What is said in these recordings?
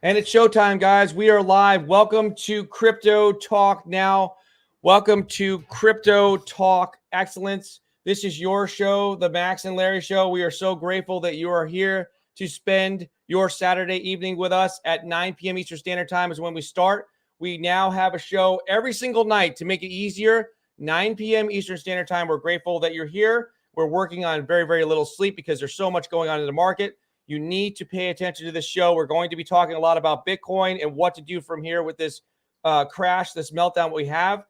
And it's showtime, guys. We are live. Welcome to Crypto Talk Now. Welcome to Crypto Talk Excellence. This is your show, the Max and Larry Show. We are so grateful that you are here to spend your Saturday evening with us at 9 p.m. Eastern Standard Time is when we start. We now have a show every single night to make it easier. 9 p.m. Eastern Standard Time. We're grateful that you're here. We're working on very, very little sleep because there's so much going on in the market. You need to pay attention to this show. We're going to be talking a lot about Bitcoin and what to do from here with this crash, this meltdown we have.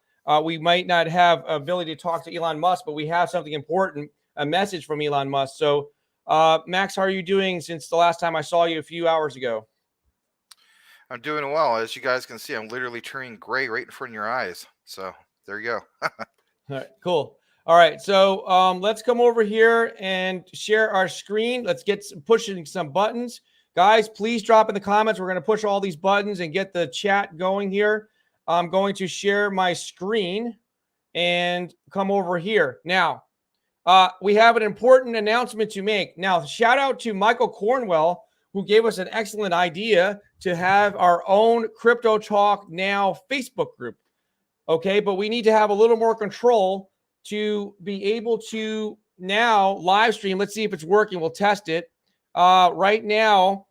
We might not have ability to talk to Elon Musk, but we have something important, a message from Elon Musk. So, Max, how are you doing since the last time I saw you a few hours ago? I'm doing well. As you guys can see, I'm literally turning gray right in front of your eyes. So there you go. All right, cool. All right, so let's come over here and share our screen. Let's get pushing some buttons. Guys, please drop in the comments. We're going to push all these buttons and get the chat going here. I'm going to share my screen and come over here. Now, we have an important announcement to make. Now, shout out to Michael Cornwell, who gave us an excellent idea to have our own Crypto Talk Now Facebook group. Okay, but we need to have a little more control to be able to now live stream. Let's see if it's working. We'll test it. Right now,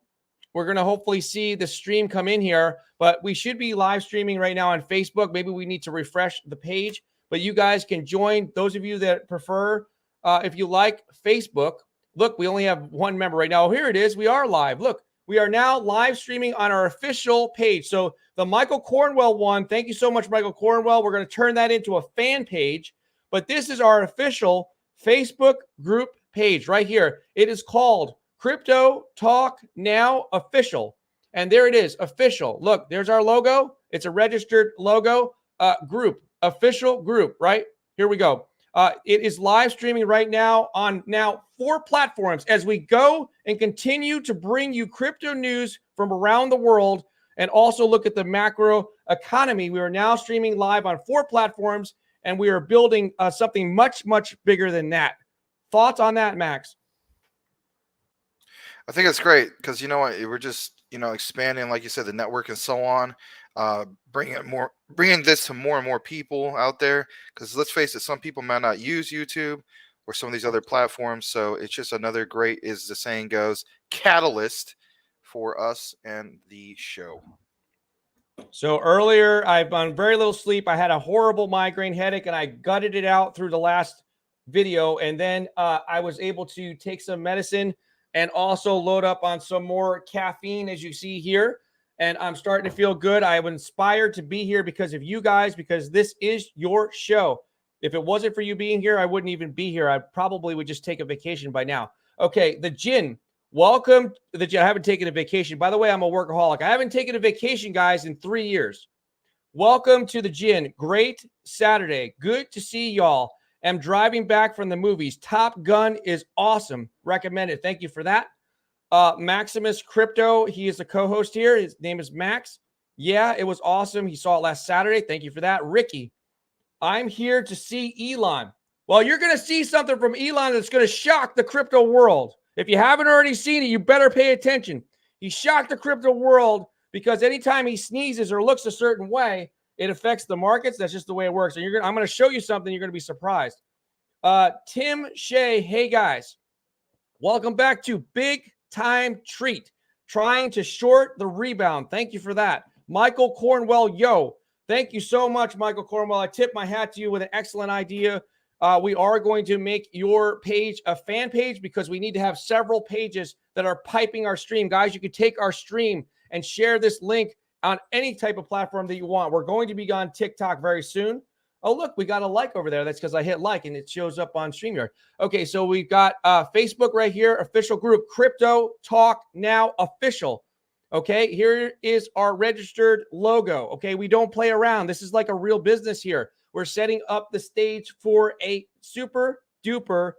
we're going to hopefully see the stream come in here, but we should be live streaming right now on Facebook. Maybe we need to refresh the page, but you guys can join. Those of you that prefer, if you like Facebook, look, we only have one member right now. Here it is. We are live. Look, we are now live streaming on our official page. So the Michael Cornwell one, thank you so much, Michael Cornwell. We're going to turn that into a fan page. But this is our official Facebook group page right here. It is called Crypto Talk Now Official. And there it is, official. Look, there's our logo. It's a registered logo group, official group, right? Here we go. It is live streaming right now on 4 platforms as we go and continue to bring you crypto news from around the world and also look at the macro economy. We are now streaming live on 4 platforms. And we are building something much, much bigger than that. Thoughts on that, Max? I think it's great because, you know what, we're just, expanding, like you said, the network and so on, bringing this to more and more people out there. Because let's face it, some people might not use YouTube or some of these other platforms. So it's just another great, as the saying goes, catalyst for us and the show. So earlier, I've on very little sleep. I had a horrible migraine headache, and I gutted it out through the last video. And then I was able to take some medicine and also load up on some more caffeine, as you see here. And I'm starting to feel good. I am inspired to be here because of you guys, because this is your show. If it wasn't for you being here, I wouldn't even be here. I probably would just take a vacation by now. Okay, the Jin. Welcome to the Jin. I haven't taken a vacation. By the way, I'm a workaholic. I haven't taken a vacation, guys, in 3 years. Welcome to the Jin. Great Saturday. Good to see y'all. I'm driving back from the movies. Top Gun is awesome. Recommend it. Thank you for that. Maximus Crypto. He is a co-host here. His name is Max. Yeah, it was awesome. He saw it last Saturday. Thank you for that. Ricky. I'm here to see Elon. Well, you're going to see something from Elon that's going to shock the crypto world. If you haven't already seen it, you better pay attention. He shocked the crypto world because anytime he sneezes or looks a certain way, it affects the markets. That's just the way it works. And I'm going to show you something. You're going to be surprised. Tim Shea, hey guys, welcome back to Big Time Treat, trying to short the rebound. Thank you for that. Michael Cornwell, yo, thank you so much, Michael Cornwell. I tip my hat to you with an excellent idea. We are going to make your page a fan page because we need to have several pages that are piping our stream. Guys, you could take our stream and share this link on any type of platform that you want. We're going to be on TikTok very soon. Oh, look, we got a like over there. That's because I hit like and it shows up on StreamYard. Okay, so we've got Facebook right here, official group, Crypto Talk Now Official. Okay, here is our registered logo. Okay, we don't play around. This is like a real business here. We're setting up the stage for a super duper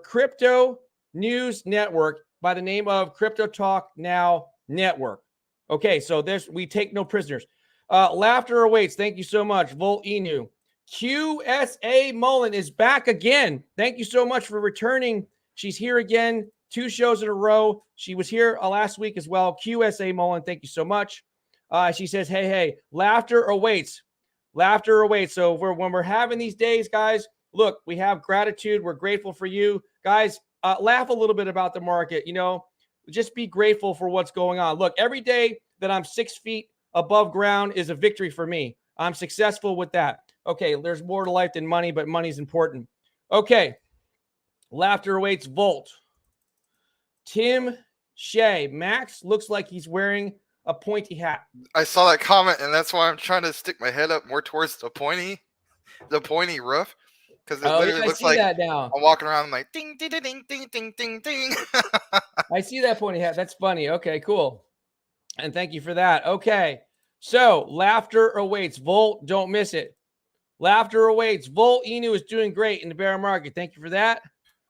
crypto news network by the name of Crypto Talk Now Network. Okay, so we take no prisoners. Laughter awaits. Thank you so much. Volt Inu. QSA Mullen is back again. Thank you so much for returning. She's here again. 2 shows in a row. She was here last week as well. QSA Mullen, thank you so much. She says, hey, laughter awaits. Laughter awaits. So when we're having these days, guys, look, we have gratitude. We're grateful for you. Guys, laugh a little bit about the market. Just be grateful for what's going on. Look, every day that I'm 6 feet above ground is a victory for me. I'm successful with that. Okay, there's more to life than money, but money's important. Okay, laughter awaits. Volt. Tim Shea. Max looks like he's wearing a pointy hat. I saw that comment, and that's why I'm trying to stick my head up more towards the pointy roof, because it literally looks like that now. I'm walking around like ding, ding, ding, ding, ding, ding, ding, ding. I see that pointy hat. That's funny. Okay, cool. And thank you for that. Okay, so laughter awaits. Volt, don't miss it. Laughter awaits. Volt Inu is doing great in the bear market. Thank you for that.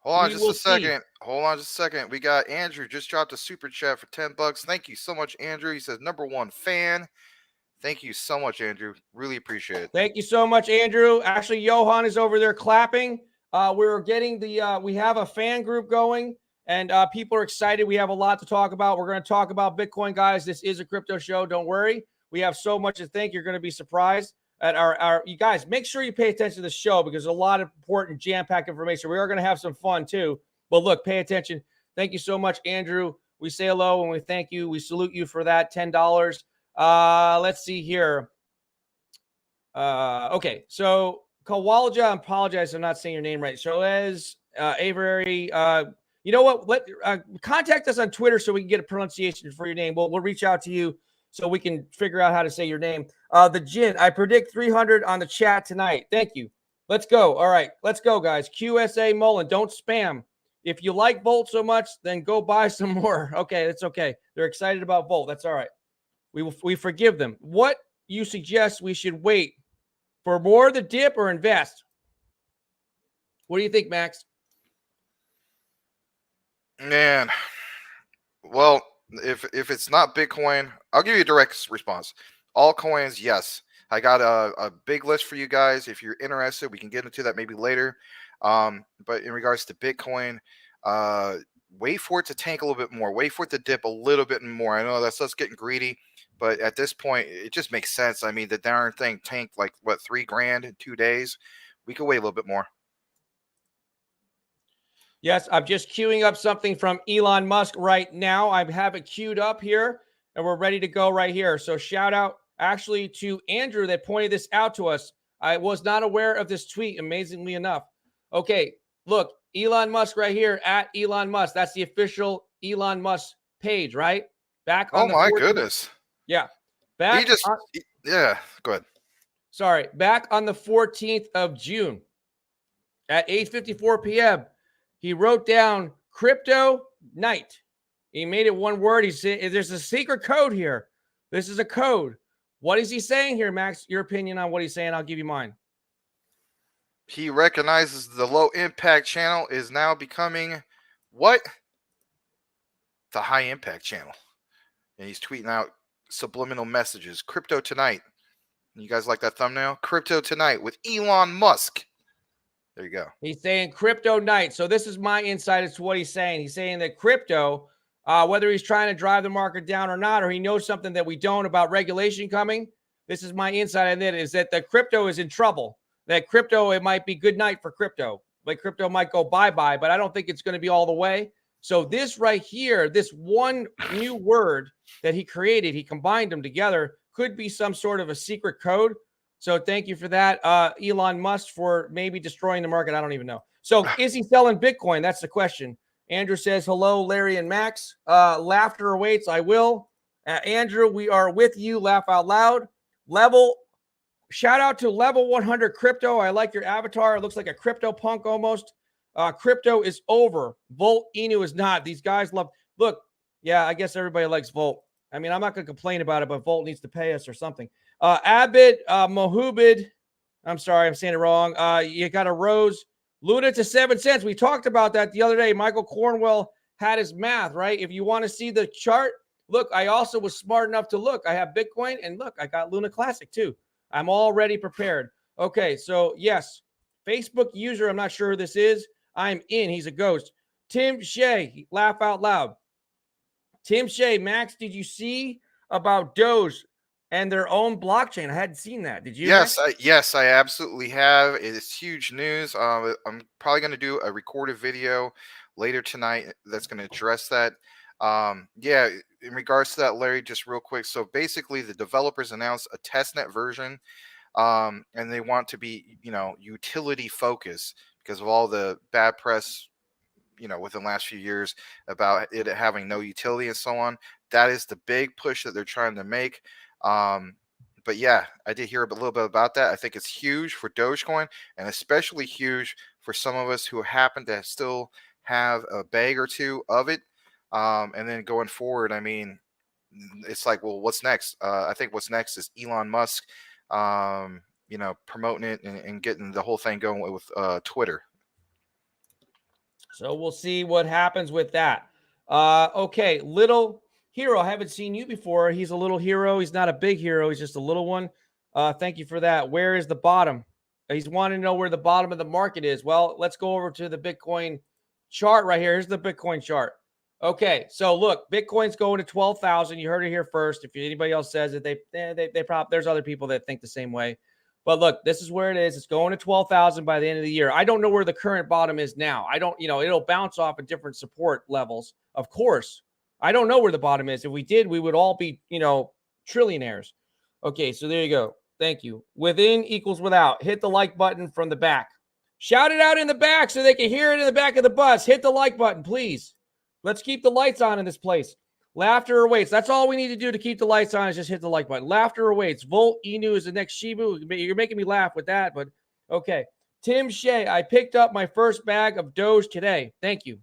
Hold on just a second. Hold on just a second. We got Andrew just dropped a super chat for $10. Thank you so much, Andrew. He says #1 fan. Thank you so much, Andrew. Really appreciate it. Thank you so much, Andrew. Actually, Johan is over there clapping. We're getting we have a fan group going, and people are excited. We have a lot to talk about. We're going to talk about Bitcoin, guys. This is a crypto show. Don't worry. We have so much to think. You're going to be surprised at you guys. Make sure you pay attention to the show because there's a lot of important jam-packed information. We are going to have some fun too. But look, pay attention. Thank you so much, Andrew. We say hello and we thank you. We salute you for that $10. Let's see here. Okay, so Kawalja, I apologize, I'm not saying your name right. So as Avery, you know what? Contact us on Twitter so we can get a pronunciation for your name. We'll reach out to you so we can figure out how to say your name. The Jin, I predict 300 on the chat tonight. Thank you. Let's go. All right, let's go, guys. QSA Mullen, don't spam. If you like Volt so much, then go buy some more. Okay, that's okay. They're excited about Volt. That's all right. We forgive them. What you suggest we should wait for more of the dip or invest? What do you think, Max? Man, well, if it's not Bitcoin, I'll give you a direct response. All coins, yes. I got a big list for you guys. If you're interested, we can get into that maybe later. But in regards to Bitcoin, wait for it to tank a little bit more. Wait for it to dip a little bit more. I know that's us getting greedy, but at this point, it just makes sense. I mean, the darn thing tanked like, what, $3,000 in 2 days? We could wait a little bit more. Yes, I'm just queuing up something from Elon Musk right now. I have it queued up here, and we're ready to go right here. So shout out actually to Andrew that pointed this out to us. I was not aware of this tweet, amazingly enough. Okay, look, Elon Musk right here at Elon Musk. That's the official Elon Musk page, right? Back on oh my goodness. Yeah. Back yeah, go ahead. Sorry, back on the 14th of June at 8:54 p.m., he wrote down crypto night. He made it one word. He said, there's a secret code here. This is a code. What is he saying here, Max? Your opinion on what he's saying, I'll give you mine. He recognizes the low impact channel is now becoming what? The high impact channel. And he's tweeting out subliminal messages. Crypto tonight. You guys like that thumbnail? Crypto tonight with Elon Musk. There you go. He's saying crypto night. So this is my insight as to what he's saying. He's saying that crypto, whether he's trying to drive the market down or not, or he knows something that we don't about regulation coming, this is my insight on it, is that the crypto is in trouble. That crypto, it might be good night for crypto. Like crypto might go bye-bye, but I don't think it's going to be all the way. So this right here, this one new word that he created, he combined them together, could be some sort of a secret code. So thank you for that, Elon Musk, for maybe destroying the market. I don't even know. So is he selling Bitcoin? That's the question. Andrew says, hello, Larry and Max. Laughter awaits. I will. Andrew, we are with you. Laugh out loud. Shout out to level 100 crypto. I like your avatar. It looks like a crypto punk almost. Crypto is over. Volt Inu is not. These guys love. Look, yeah, I guess everybody likes Volt. I mean, I'm not going to complain about it, but Volt needs to pay us or something. Abid Mohubid, I'm sorry, I'm saying it wrong. You got a Rose. Luna to 7 cents. We talked about that the other day. Michael Cornwell had his math, right? If you want to see the chart, look, I also was smart enough to look. I have Bitcoin, and look, I got Luna Classic too. I'm already prepared. Okay, so yes, Facebook user, I'm not sure who this is. I'm in. He's a ghost. Tim Shea, laugh out loud. Tim Shea, Max, did you see about Doge and their own blockchain? I hadn't seen that. Did you? Yes, Max? yes, I absolutely have. It is huge news. I'm probably going to do a recorded video later tonight that's going to address that. Yeah, in regards to that, Larry, just real quick. So basically, the developers announced a testnet version, and they want to be, utility focused because of all the bad press, within the last few years about it having no utility and so on. That is the big push that they're trying to make. But yeah, I did hear a little bit about that. I think it's huge for Dogecoin and especially huge for some of us who happen to still have a bag or two of it. And then going forward, I mean, it's like, well, what's next? I think what's next is Elon Musk, promoting it and getting the whole thing going with Twitter. So we'll see what happens with that. Okay, little hero. I haven't seen you before. He's a little hero. He's not a big hero. He's just a little one. Thank you for that. Where is the bottom? He's wanting to know where the bottom of the market is. Well, let's go over to the Bitcoin chart right here. Here's the Bitcoin chart. Okay, so look, Bitcoin's going to 12,000. You heard it here first. If anybody else says it, they probably, there's other people that think the same way. But look, this is where it is. It's going to 12,000 by the end of the year. I don't know where the current bottom is now. I don't, it'll bounce off at different support levels. Of course, I don't know where the bottom is. If we did, we would all be, trillionaires. Okay, so there you go. Thank you. Within equals without. Hit the like button from the back. Shout it out in the back so they can hear it in the back of the bus. Hit the like button, please. Let's keep the lights on in this place. Laughter awaits. That's all we need to do to keep the lights on is just hit the like button. Laughter awaits. Volt Inu is the next Shiba. You're making me laugh with that, but okay. Tim Shea, I picked up my first bag of Doge today. Thank you.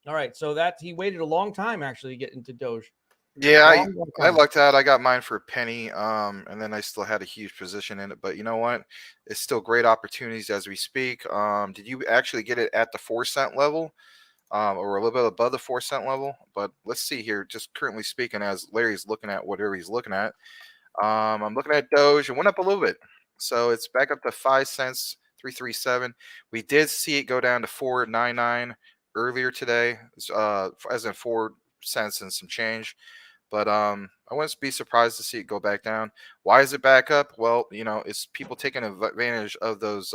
All right, so he waited a long time actually to get into Doge. Yeah, I lucked out. I got mine for a penny, and then I still had a huge position in it. But you know what? It's still great opportunities as we speak. Did you actually get it at the 4-cent level? Or a little bit above the 4-cent level, but let's see here. Just currently speaking, as Larry's looking at whatever he's looking at, I'm looking at Doge. It went up a little bit, so it's back up to 5 cents, 337. We did see it go down to 4.99 earlier today, as in 4 cents and some change. But I wouldn't be surprised to see it go back down. Why is it back up? Well, it's people taking advantage of those.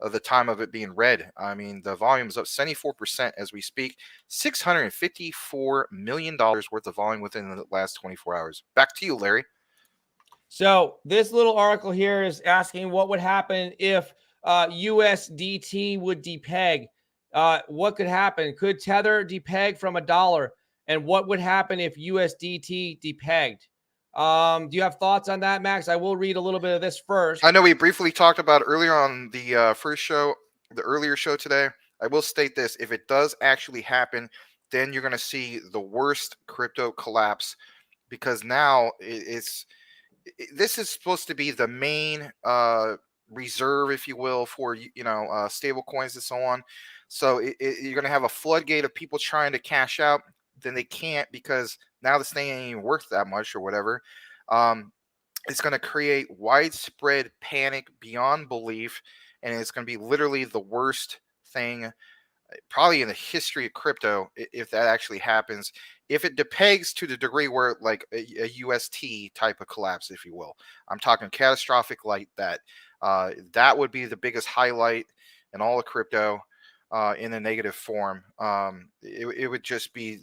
Of the time of it being red. I mean, the volume is up 74% as we speak. $654 million worth of volume within the last 24 hours. Back to you, Larry. So this little article here is asking what would happen if USDT would depeg. What could happen? Could Tether depeg from $1? And what would happen if USDT depegged? Do you have thoughts on that, Max? I will read a little bit of this first. I know we briefly talked about earlier on the first show, the earlier show today. I will state this. If it does actually happen, then you're going to see the worst crypto collapse because now this is supposed to be the main reserve, if you will, for, stable coins and so on. So you're going to have a floodgate of people trying to cash out. Then they can't because now this thing ain't even worth that much or whatever. It's going to create widespread panic beyond belief, and it's going to be literally the worst thing probably in the history of crypto if that actually happens. If it depegs to the degree where like a UST type of collapse, if you will, I'm talking catastrophic like that. That would be the biggest highlight in all of crypto in a negative form. It would just be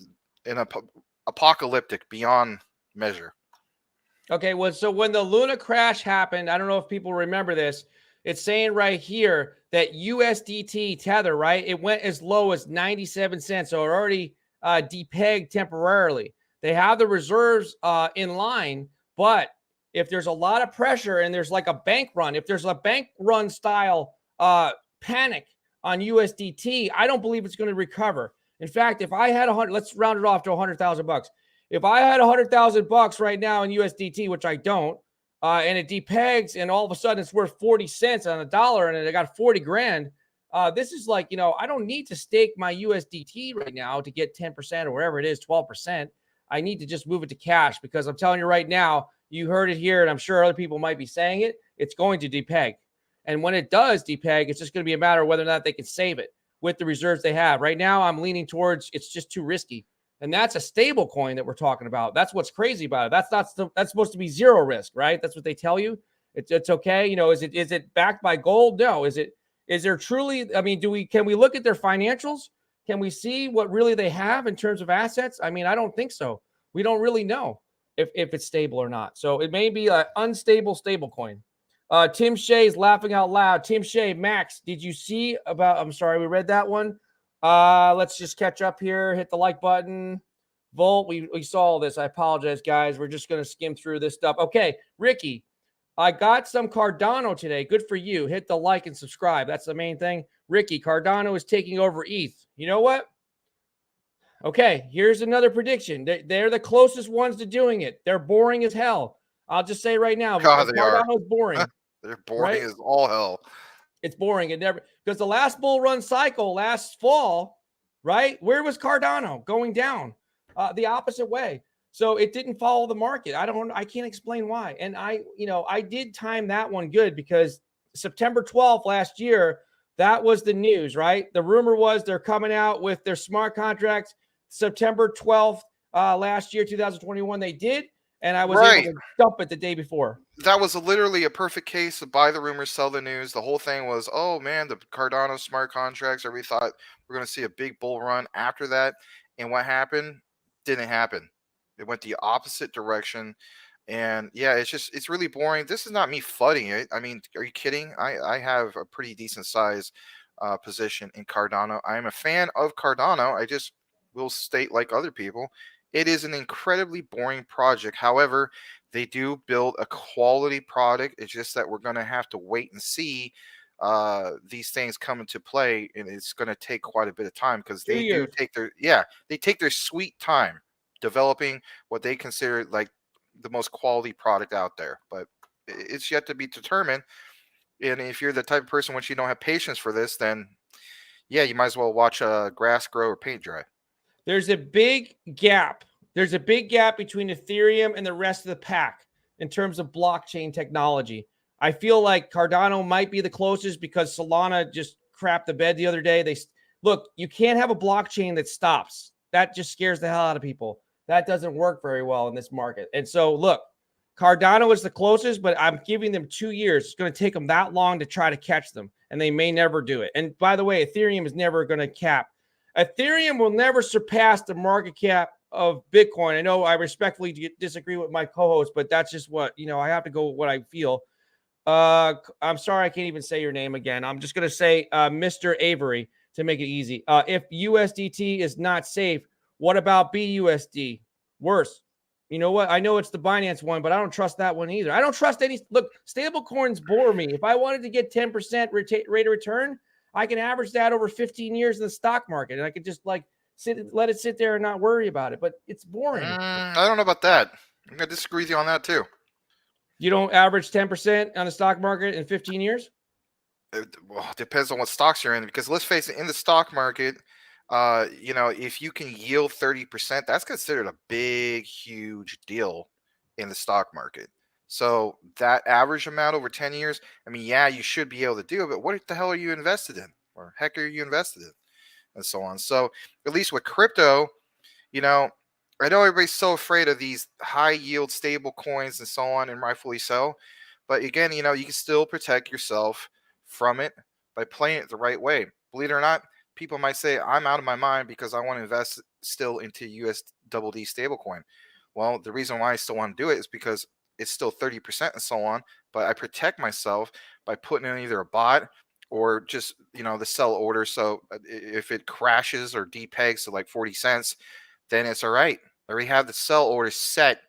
apocalyptic beyond measure. Okay, well, so when the Luna crash happened, I don't know if people remember this. It's saying right here that USDT Tether, right? It went as low as 97 cents, so it already depegged temporarily. They have the reserves in line, but if there's a lot of pressure and there's like a bank run, if there's a bank run style panic on USDT, I don't believe it's going to recover. In fact, if I had let's round it off to $100,000. If I had $100,000 right now in USDT, which I don't, and it depegs and all of a sudden it's worth 40 cents on $1 and I got 40 grand, this is like, I don't need to stake my USDT right now to get 10% or whatever it is, 12%. I need to just move it to cash because I'm telling you right now, you heard it here and I'm sure other people might be saying it, it's going to depeg. And when it does depeg, it's just going to be a matter of whether or not they can save it. with the reserves they have. Right now, I'm leaning towards it's just too risky. And that's a stable coin that we're talking about. That's what's crazy about it. That's supposed to be zero risk, right? That's what they tell you. It's okay. Is it backed by gold? No. Is there truly, I mean, can we look at their financials? Can we see what really they have in terms of assets? I mean, I don't think so. We don't really know if it's stable or not. So it may be an unstable stable coin. Tim Shea's laughing out loud. Tim Shea, Max, did you see about, I'm sorry, we read that one. Let's just catch up here. Hit the like button. Volt, we saw all this. I apologize, guys. We're just going to skim through this stuff. Okay, Ricky, I got some Cardano today. Good for you. Hit the like and subscribe. That's the main thing. Ricky, Cardano is taking over ETH. You know what? Okay, here's another prediction. They're the closest ones to doing it. They're boring as hell. I'll just say right now, God, they are. Cardano's boring. They're boring right? as all hell. It's boring. It never, because the last bull run cycle last fall, right? Where was Cardano? Going down the opposite way. So it didn't follow the market. I can't explain why. And I did time that one good because September 12th last year, that was the news, right? The rumor was they're coming out with their smart contracts. September 12th last year, 2021, they did. And I was able to dump it the day before. That was literally a perfect case of buy the rumors, sell the news. The whole thing was, oh man, the Cardano smart contracts. Everybody thought we're going to see a big bull run after that. And what happened? Didn't happen. It went the opposite direction. And yeah, it's really boring. This is not me flooding it. I mean, are you kidding? I have a pretty decent size position in Cardano. I am a fan of Cardano. I just will state, like other people, it is an incredibly boring project. However, they do build a quality product. It's just that we're going to have to wait and see these things come into play, and it's going to take quite a bit of time because they take their sweet time developing what they consider like the most quality product out there. But it's yet to be determined. And if you're the type of person, once you don't have patience for this, then yeah, you might as well watch grass grow or paint dry. There's a big gap. There's a big gap between Ethereum and the rest of the pack in terms of blockchain technology. I feel like Cardano might be the closest because Solana just crapped the bed the other day. Look, you can't have a blockchain that stops. That just scares the hell out of people. That doesn't work very well in this market. And so, look, Cardano is the closest, but I'm giving them 2 years. It's going to take them that long to try to catch them, and they may never do it. And by the way, Ethereum is never going to cap. Ethereum will never surpass the market cap of Bitcoin. I know I respectfully disagree with my co-host, but that's just what, I have to go with what I feel. I'm sorry, I can't even say your name again. I'm just going to say Mr. Avery to make it easy. If USDT is not safe, what about BUSD? Worse. You know what? I know it's the Binance one, but I don't trust that one either. I don't trust any. Look, stable coins bore me. If I wanted to get 10% rate of return, I can average that over 15 years in the stock market, and I could just let it sit there and not worry about it. But it's boring. I don't know about that. I'm going to disagree with you on that too. You don't average 10% on the stock market in 15 years? It depends on what stocks you're in, because let's face it, in the stock market, if you can yield 30%, that's considered a big, huge deal in the stock market. So that average amount over 10 years, I mean, yeah, you should be able to do it, but what the hell are you invested in? Or heck are you invested in? And so on. So at least with crypto, I know everybody's so afraid of these high yield stable coins and so on, and rightfully so. But again, you can still protect yourself from it by playing it the right way. Believe it or not, people might say, I'm out of my mind because I want to invest still into USDD stablecoin. Well, the reason why I still want to do it is because it's still 30% and so on, but I protect myself by putting in either a bot or just, the sell order. So if it crashes or depegs to like 40 cents, then it's all right. I already have the sell order set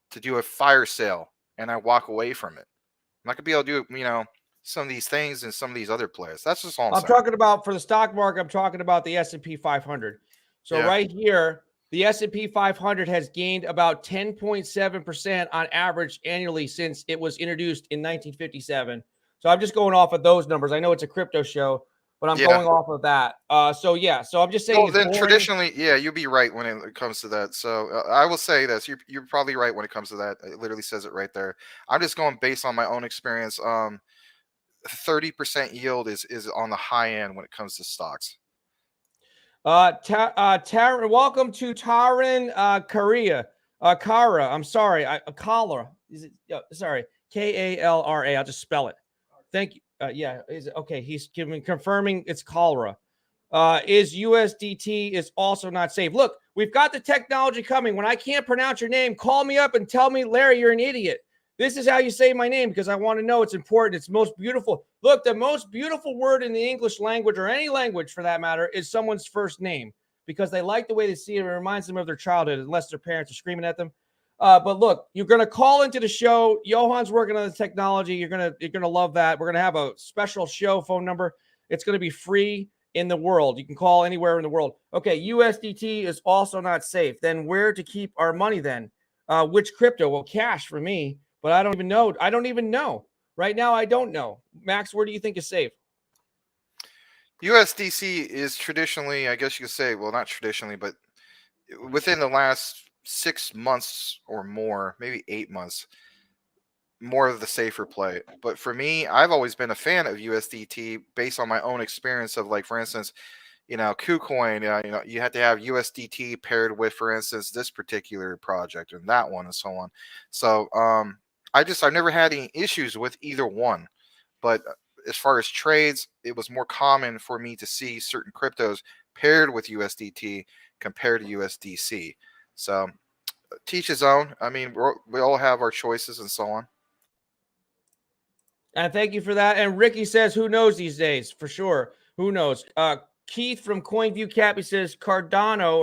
to do a fire sale, and I walk away from it. I'm not going to be able to do, some of these things and some of these other plays. That's just all I'm saying. Talking about for the stock market. I'm talking about the S&P 500. So right here, the S&P 500 has gained about 10.7% on average annually since it was introduced in 1957. So I'm just going off of those numbers. I know it's a crypto show, but I'm going off of that. So I'm just saying. Well, then traditionally, you'll be right when it comes to that. So I will say this: you're probably right when it comes to that. It literally says it right there. I'm just going based on my own experience. 30% yield is on the high end when it comes to stocks. Taran, welcome to Taran, Korea. Kara, I'm sorry. Kala. Is it? Sorry. Kalra. I'll just spell it. Thank you. Yeah. Is it okay? He's confirming it's cholera. Is USDT is also not safe. Look, we've got the technology coming. When I can't pronounce your name, call me up and tell me, Larry, you're an idiot. This is how you say my name because I want to know. It's important. It's most beautiful. Look, the most beautiful word in the English language or any language for that matter is someone's first name because they like the way they see it. It reminds them of their childhood unless their parents are screaming at them. But look, you're going to call into the show. Johan's working on the technology. You're going to love that. We're going to have a special show phone number. It's going to be free in the world. You can call anywhere in the world. Okay, USDT is also not safe. Then where to keep our money then? Which crypto? Well, cash for me. But I don't even know. I don't even know. Right now, I don't know. Max, where do you think is safe? USDC is traditionally, I guess you could say, well, not traditionally, but within the last 6 months or more, maybe 8 months, more of the safer play. But for me, I've always been a fan of USDT based on my own experience of, like, for instance, KuCoin, you had to have USDT paired with, for instance, this particular project and that one and so on. So, I've never had any issues with either one, but as far as trades, it was more common for me to see certain cryptos paired with USDT compared to USDC. So teach his own. I mean, we all have our choices and so on. And thank you for that. And Ricky says, who knows these days? For sure. Who knows? Keith from CoinView Cappy says Cardano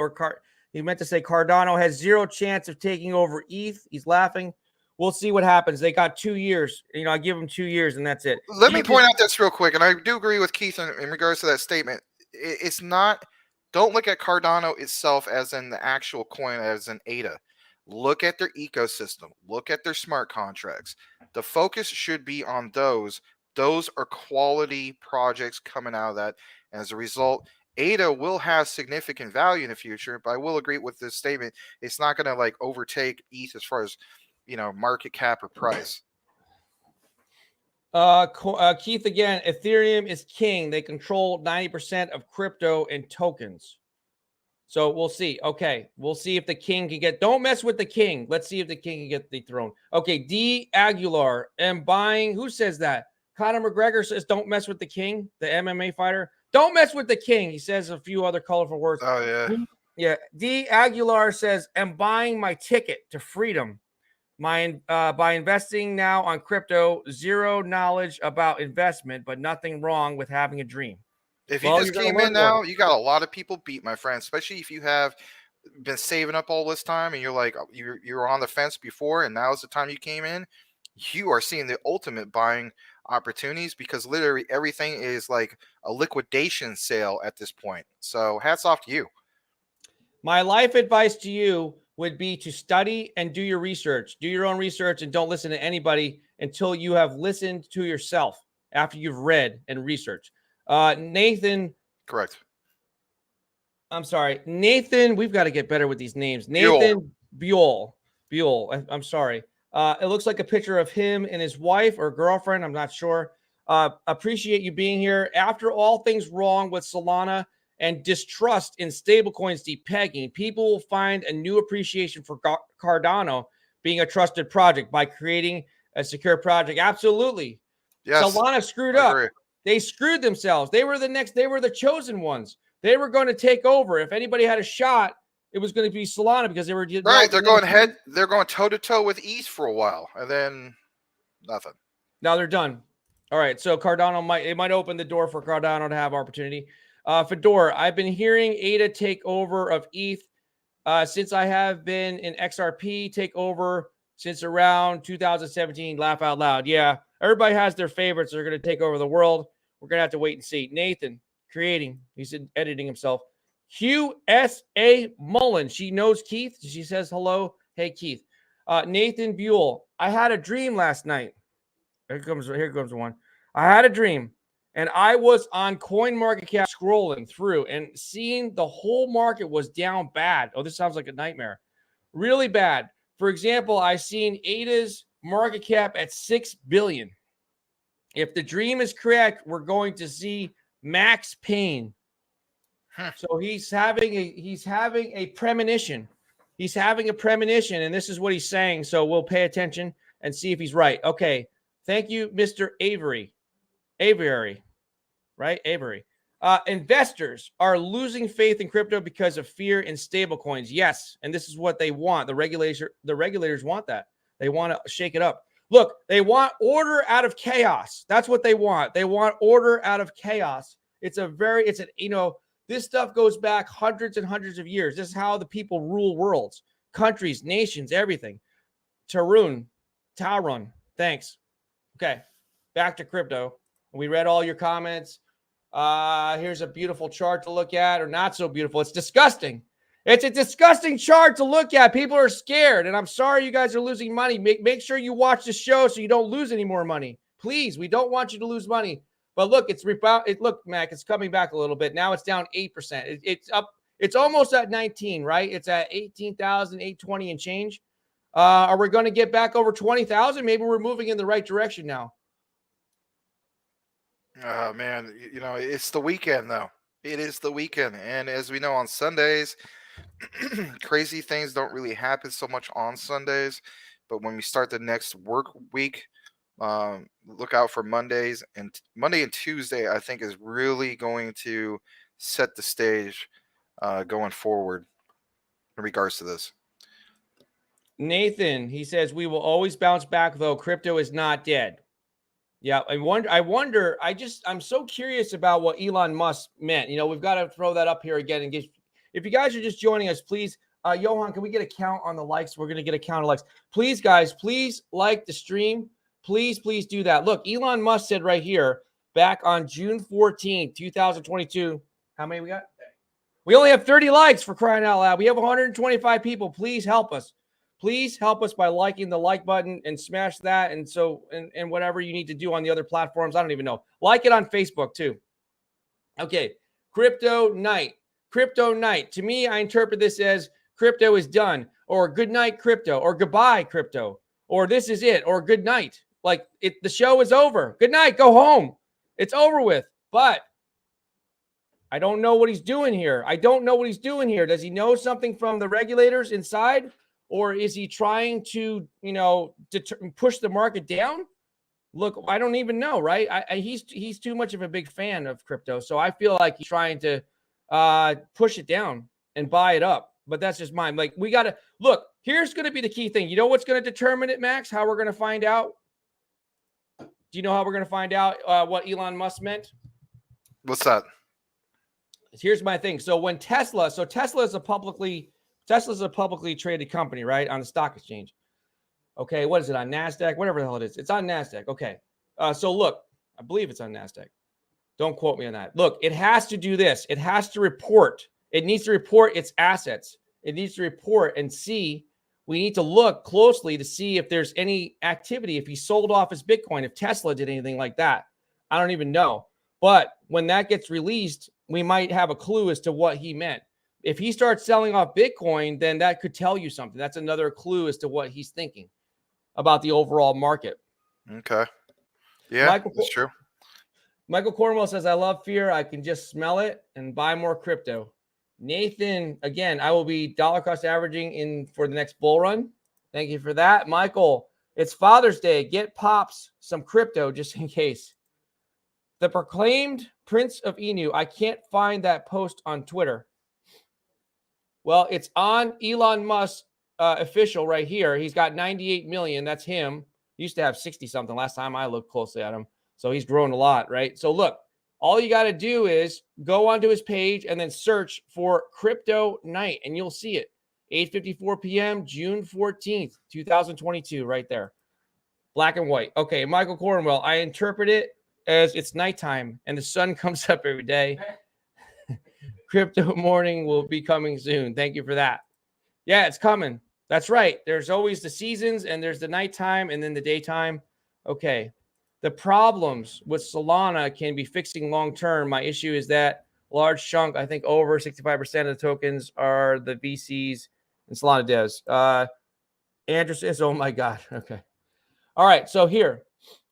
he meant to say Cardano has 0 chance of taking over ETH. He's laughing. We'll see what happens. They got 2 years. I give them 2 years, and that's it. Let me point out this real quick, and I do agree with Keith in regards to that statement. It's not. Don't look at Cardano itself as in the actual coin, as in ADA. Look at their ecosystem. Look at their smart contracts. The focus should be on those. Those are quality projects coming out of that. And as a result, ADA will have significant value in the future, but I will agree with this statement. It's not going to overtake ETH as far as market cap or price. Keith again, Ethereum is king. They control 90% of crypto and tokens. So we'll see. Okay, we'll see if the king can get. Don't mess with the king. Let's see if the king can get the throne. Okay, D. Aguilar am buying. Who says that? Conor McGregor says, "Don't mess with the king." The MMA fighter. Don't mess with the king. He says a few other colorful words. Oh yeah. Yeah. D. Aguilar says, "Am buying my ticket to freedom." By investing now on crypto, 0 knowledge about investment, but nothing wrong with having a dream. If you just came in now, you got a lot of people beat, my friend, especially if you have been saving up all this time and you're on the fence before and now is the time you came in. You are seeing the ultimate buying opportunities because literally everything is like a liquidation sale at this point. So hats off to you. My life advice to you would be to study and do your research. Do your own research and don't listen to anybody until you have listened to yourself after you've read and researched. Nathan. Correct. I'm sorry. Nathan, we've got to get better with these names. Nathan Buell. I'm sorry. It looks like a picture of him and his wife or girlfriend. I'm not sure. Appreciate you being here. After all things wrong with Solana and distrust in stablecoins depegging, people will find a new appreciation for Cardano being a trusted project by creating a secure project. Absolutely. Yes, Solana screwed up. Agree. They screwed themselves. They were the chosen ones. They were going to take over. If anybody had a shot, it was going to be Solana because they were right. They're going head. They're going toe to toe with ETH for a while, and then nothing. Now they're done. All right. So Cardano might open the door for Cardano to have opportunity. Fedor, I've been hearing ADA take over of ETH since I have been in XRP takeover since around 2017. Laugh out loud. Yeah, everybody has their favorites. They're going to take over the world. We're going to have to wait and see. Nathan, creating. He's editing himself. QSA Mullen. She knows Keith. She says hello. Hey, Keith. Nathan Buell. I had a dream last night. Here comes one. I had a dream. And I was on CoinMarketCap scrolling through and seeing the whole market was down bad. Oh, this sounds like a nightmare. Really bad. For example, I seen ADA's market cap at $6 billion. If the dream is correct, we're going to see max pain. So he's having a premonition. He's having a premonition, and this is what he's saying. So we'll pay attention and see if he's right. Okay. Thank you, Mr. Avery. Avery, right? Avery. Investors are losing faith in crypto because of fear in stablecoins. Yes, and this is what they want. The regulators want that. They want to shake it up. Look, they want order out of chaos. That's what they want. They want order out of chaos. This stuff goes back hundreds and hundreds of years. This is how the people rule worlds, countries, nations, everything. Tarun, thanks. Okay, back to crypto. We read all your comments. Here's a beautiful chart to look at, or not so beautiful. It's disgusting. It's a disgusting chart to look at. People are scared, and I'm sorry you guys are losing money. Make sure you watch the show so you don't lose any more money. Please, we don't want you to lose money. But look, look, Mac, it's coming back a little bit. Now it's down 8%. It's up. It's almost at 19, right? It's at 18,820 and change. Are we going to get back over 20,000? Maybe we're moving in the right direction now. Oh, man, it's the weekend, though. It is the weekend. And as we know, on Sundays, crazy things don't really happen so much on Sundays. But when we start the next work week, look out for Mondays. And Monday and Tuesday, I think, is really going to set the stage going forward in regards to this. Nathan, he says, we will always bounce back, though. Crypto is not dead. Yeah, I wonder. I'm so curious about what Elon Musk meant. We've got to throw that up here again. And if you guys are just joining us, please, Johan, can we get a count on the likes? We're going to get a count of likes. Please, guys, please like the stream. Please do that. Look, Elon Musk said right here, back on June 14th, 2022, how many we got? We only have 30 likes, for crying out loud. We have 125 people. Please help us. Please help us by liking the like button and smash that. And whatever you need to do on the other platforms. I don't even know. Like it on Facebook too. Okay. Crypto night. To me, I interpret this as crypto is done, or good night crypto, or goodbye crypto, or this is it, or good night. Like the show is over. Good night. Go home. It's over with. But I don't know what he's doing here. Does he know something from the regulators inside? Or is he trying to, push the market down? Look, I don't even know, right? He's too much of a big fan of crypto. So I feel like he's trying to push it down and buy it up. But that's just mine. Like, we got to look, here's going to be the key thing. You know what's going to determine it, Max? How we're going to find out? Do you know how we're going to find out what Elon Musk meant? What's that? Here's my thing. So when Tesla is a publicly traded company, right? On the stock exchange. Okay. What is it on NASDAQ? Whatever the hell it is. It's on NASDAQ. Okay. So look, I believe it's on NASDAQ. Don't quote me on that. Look, it has to do this. It has to report. It needs to report its assets. It needs to report and see. We need to look closely to see if there's any activity, if he sold off his Bitcoin, if Tesla did anything like that. I don't even know. But when that gets released, we might have a clue as to what he meant. If he starts selling off Bitcoin, then that could tell you something. That's another clue as to what he's thinking about the overall market. Okay. Yeah, that's true. Michael Cornwell says, I love fear. I can just smell it and buy more crypto. Nathan, again, I will be dollar cost averaging in for the next bull run. Thank you for that. Michael, it's Father's Day. Get Pops some crypto just in case. The proclaimed Prince of Inu. I can't find that post on Twitter. Well, it's on Elon Musk official right here. He's got 98 million. That's him. He used to have 60 something last time I looked closely at him. So he's grown a lot, right? So look, all you got to do is go onto his page and then search for Crypto Night, and you'll see it. 8:54 p.m., June 14th, 2022, right there. Black and white. Okay, Michael Cornwell, I interpret it as it's nighttime and the sun comes up every day. Crypto morning will be coming soon. Thank you for that. Yeah, it's coming. That's right. There's always the seasons, and there's the nighttime and then the daytime. Okay. The problems with Solana can be fixing long-term. My issue is that large chunk, I think over 65% of the tokens are the VCs and Solana devs. Andrew says, oh my God. Okay. All right. So here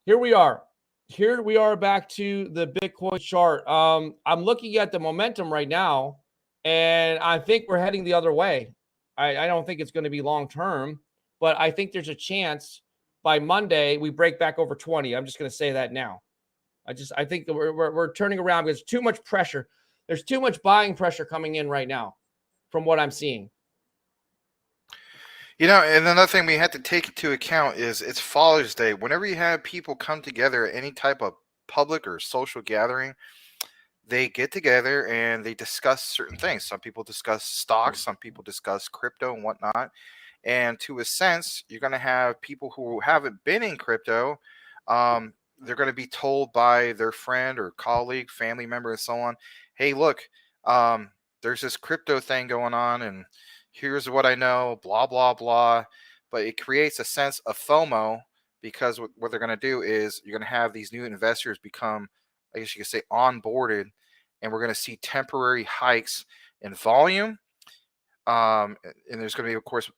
we are. here we are back to the Bitcoin chart. I'm looking at the momentum right now, and I think we're heading the other way. I don't think it's going to be long term, but I think there's a chance by Monday we break back over 20. I'm just going to say that now. I think that we're turning around because too much pressure. There's too much buying pressure coming in right now, from what I'm seeing. You know, and another thing we have to take into account is it's Father's Day. Whenever you have people come together at any type of public or social gathering, they get together and they discuss certain things. Some people discuss stocks, some people discuss crypto and whatnot. And to a sense, you're going to have people who haven't been in crypto. They're going to be told by their friend or colleague, family member, and so on, hey, look, there's this crypto thing going on, and here's what I know, blah, blah, blah. But it creates a sense of FOMO because what they're going to do is you're going to have these new investors become, I guess you could say, onboarded, and we're going to see temporary hikes in volume. And there's going to be, of course,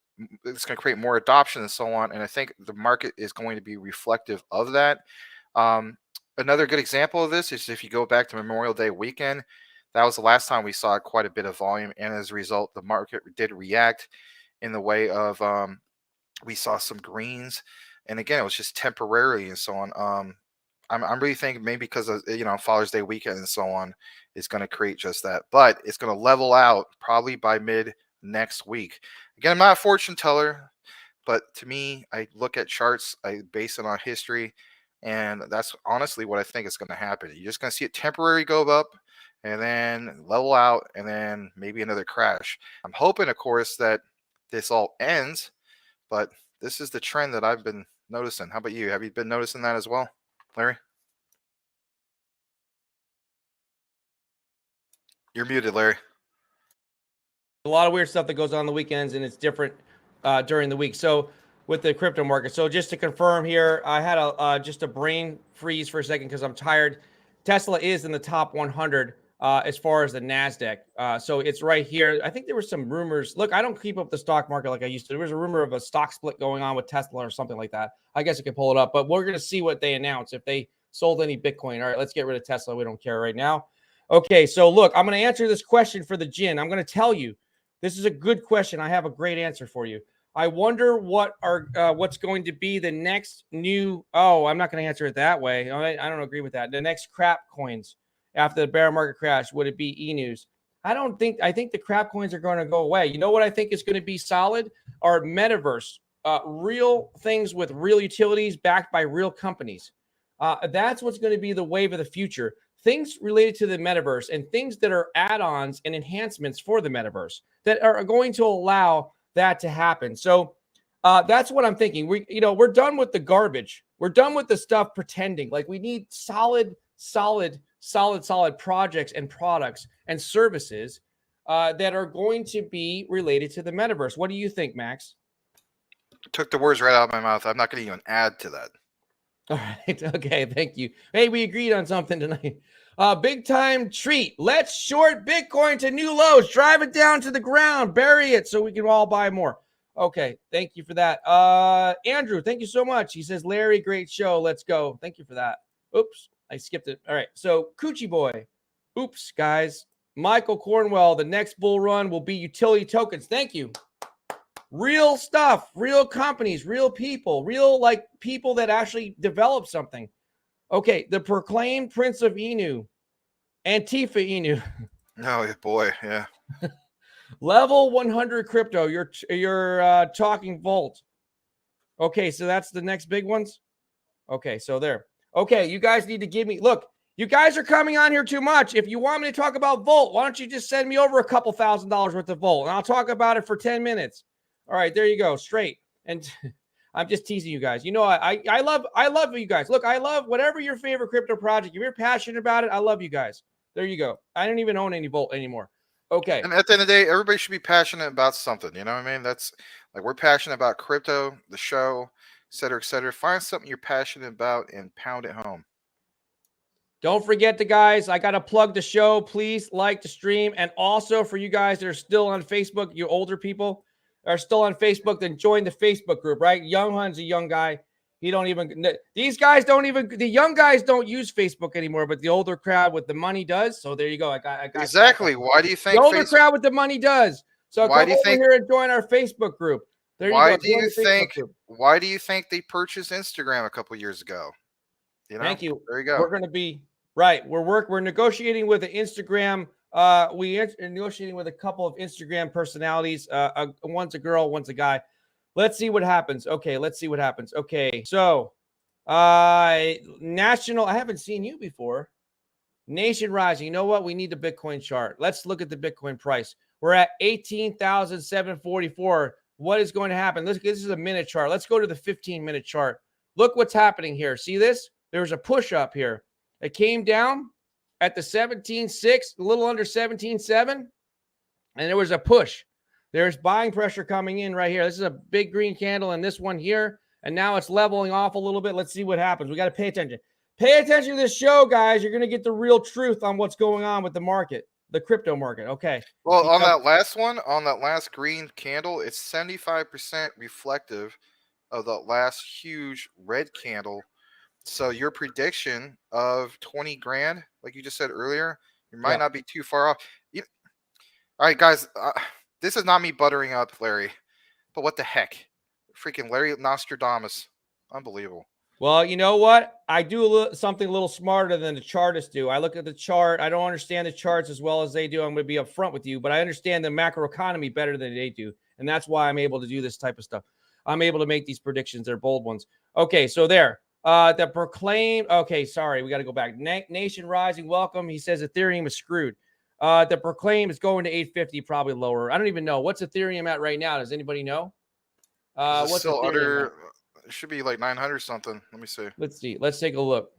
it's going to create more adoption and so on. And I think the market is going to be reflective of that. Another good example of this is if you go back to Memorial Day weekend, that was the last time we saw quite a bit of volume. And as a result, the market did react in the way of we saw some greens. And again, it was just temporary and so on. I'm really thinking maybe because of, Father's Day weekend and so on is going to create just that. But it's going to level out probably by mid next week. Again, I'm not a fortune teller, but to me, I look at charts, I base it on history, and that's honestly what I think is going to happen. You're just going to see it temporarily go up and then level out and then maybe another crash. I'm hoping, of course, that this all ends, but this is the trend that I've been noticing. How about you? Have you been noticing that as well, Larry? You're muted, Larry. A lot of weird stuff that goes on the weekends, and it's different during the week. So with the crypto market. So just to confirm here, I had just a brain freeze for a second because I'm tired. Tesla is in the top 100 as far as the NASDAQ. So it's right here. I think there were some rumors. Look, I don't keep up the stock market like I used to. There was a rumor of a stock split going on with Tesla or something like that. I guess I could pull it up, but we're going to see what they announce if they sold any Bitcoin. All right, let's get rid of Tesla. We don't care right now. Okay, so look, I'm going to answer this question for the Jin. I'm going to tell you, this is a good question. I have a great answer for you. I wonder what's going to be the next new. Oh, I'm not going to answer it that way. I don't agree with that. The next crap coins after the bear market crash, would it be Inus? I think the crap coins are going to go away. You know what I think is going to be solid? Are metaverse, real things with real utilities backed by real companies. That's what's going to be the wave of the future. Things related to the metaverse and things that are add-ons and enhancements for the metaverse that are going to allow that to happen. So that's what I'm thinking. We're done with the garbage. We're done with the stuff pretending. Like, we need solid projects and products and services that are going to be related to the metaverse. What do you think, Max? Took the words right out of my mouth. I'm not going to even add to that. All right. Okay. Thank you. Hey, we agreed on something tonight. Big time treat. Let's short Bitcoin to new lows. Drive it down to the ground. Bury it so we can all buy more. Okay. Thank you for that. Andrew, thank you so much. He says, Larry, great show. Let's go. Thank you for that. Oops. I skipped it. All right. So Coochie Boy. Oops, guys. Michael Cornwell, the next bull run will be utility tokens. Thank you. Real stuff, real companies, real people, people that actually develop something. Okay, the proclaimed Prince of Inu, Antifa Inu. Oh boy, yeah. Level 100 crypto. You're talking Volt. Okay, so that's the next big ones. Okay, so there. Okay, you guys need to give me. Look, you guys are coming on here too much. If you want me to talk about Volt, why don't you just send me over a couple $1,000s worth of Volt, and I'll talk about it for 10 minutes. All right, there you go, straight. And I'm just teasing you guys. I love you guys. Look, I love whatever your favorite crypto project. If you're passionate about it, I love you guys. There you go. I don't even own any Volt anymore. Okay. And at the end of the day, everybody should be passionate about something. You know what I mean? That's like, we're passionate about crypto, the show, et cetera, et cetera. Find something you're passionate about and pound it home. Don't forget guys, I got to plug the show. Please like the stream. And also for you guys that are still on Facebook, you older people are still on Facebook, then join the Facebook group, right? Young Hun's a young guy. He don't even. These guys don't even. The young guys don't use Facebook anymore, but the older crowd with the money does. So there you go. I got exactly. Why do you think the older crowd with the money does? So why come do you over think? here and join our Facebook group. There you go. Join the Facebook group. Why do you think they purchased Instagram a couple years ago? You know. Thank you. There you go. We're going to be right. We're negotiating with the Instagram. We're negotiating with a couple of Instagram personalities. One's a girl, one's a guy. Let's see what happens. Okay, let's see what happens. Okay, so national. I haven't seen you before. Nation Rising. You know what? We need the Bitcoin chart. Let's look at the Bitcoin price. We're at 18,744. What is going to happen? This is a minute chart. Let's go to the 15-minute chart. Look what's happening here. See this? There's a push up here. It came down at the 17.6, a little under 17.7, and there was a push. There's buying pressure coming in right here. This is a big green candle and this one here, and now it's leveling off a little bit. Let's see what happens. We got to pay attention. Pay attention to this show, guys. You're going to get the real truth on what's going on with the market, the crypto market. Okay. Well, on that last one, on that last green candle, it's 75% reflective of the last huge red candle. So your prediction of 20 grand, like you just said earlier, you might not be too far off. All right, guys, this is not me buttering up Larry, but what the heck? Freaking Larry Nostradamus. Unbelievable. Well, you know what? I do something a little smarter than the chartists do. I look at the chart. I don't understand the charts as well as they do. I'm going to be upfront with you, but I understand the macroeconomy better than they do. And that's why I'm able to do this type of stuff. I'm able to make these predictions. They're bold ones. Okay, so there. The proclaimed. Okay, sorry. We got to go back. Nation Rising, welcome. He says Ethereum is screwed. The proclaim is going to 850, probably lower. I don't even know. What's Ethereum at right now? Does anybody know? What's still under? It should be like 900 something. Let me see. Let's see. Let's take a look.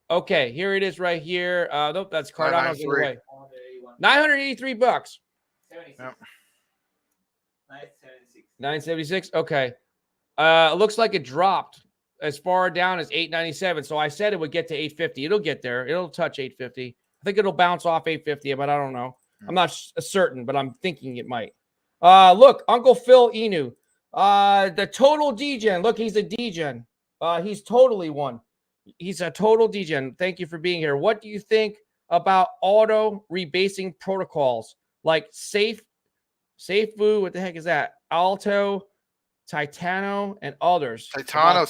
Okay, here it is right here. Nope, that's Cardano's in the way. 983 bucks. 76. Yep. 976. 976. Okay. It looks like it dropped as far down as 897. So I said it would get to 850. It'll get there. It'll touch 850. I think it'll bounce off 850, but I don't know. I'm not certain, but I'm thinking it might. Look, Uncle Phil Inu. The total degen. Look, he's a degen. He's totally one. He's a total degen. Thank you for being here. What do you think about auto rebasing protocols like Safefu? What the heck is that? Alto, Titano, and others. Titano,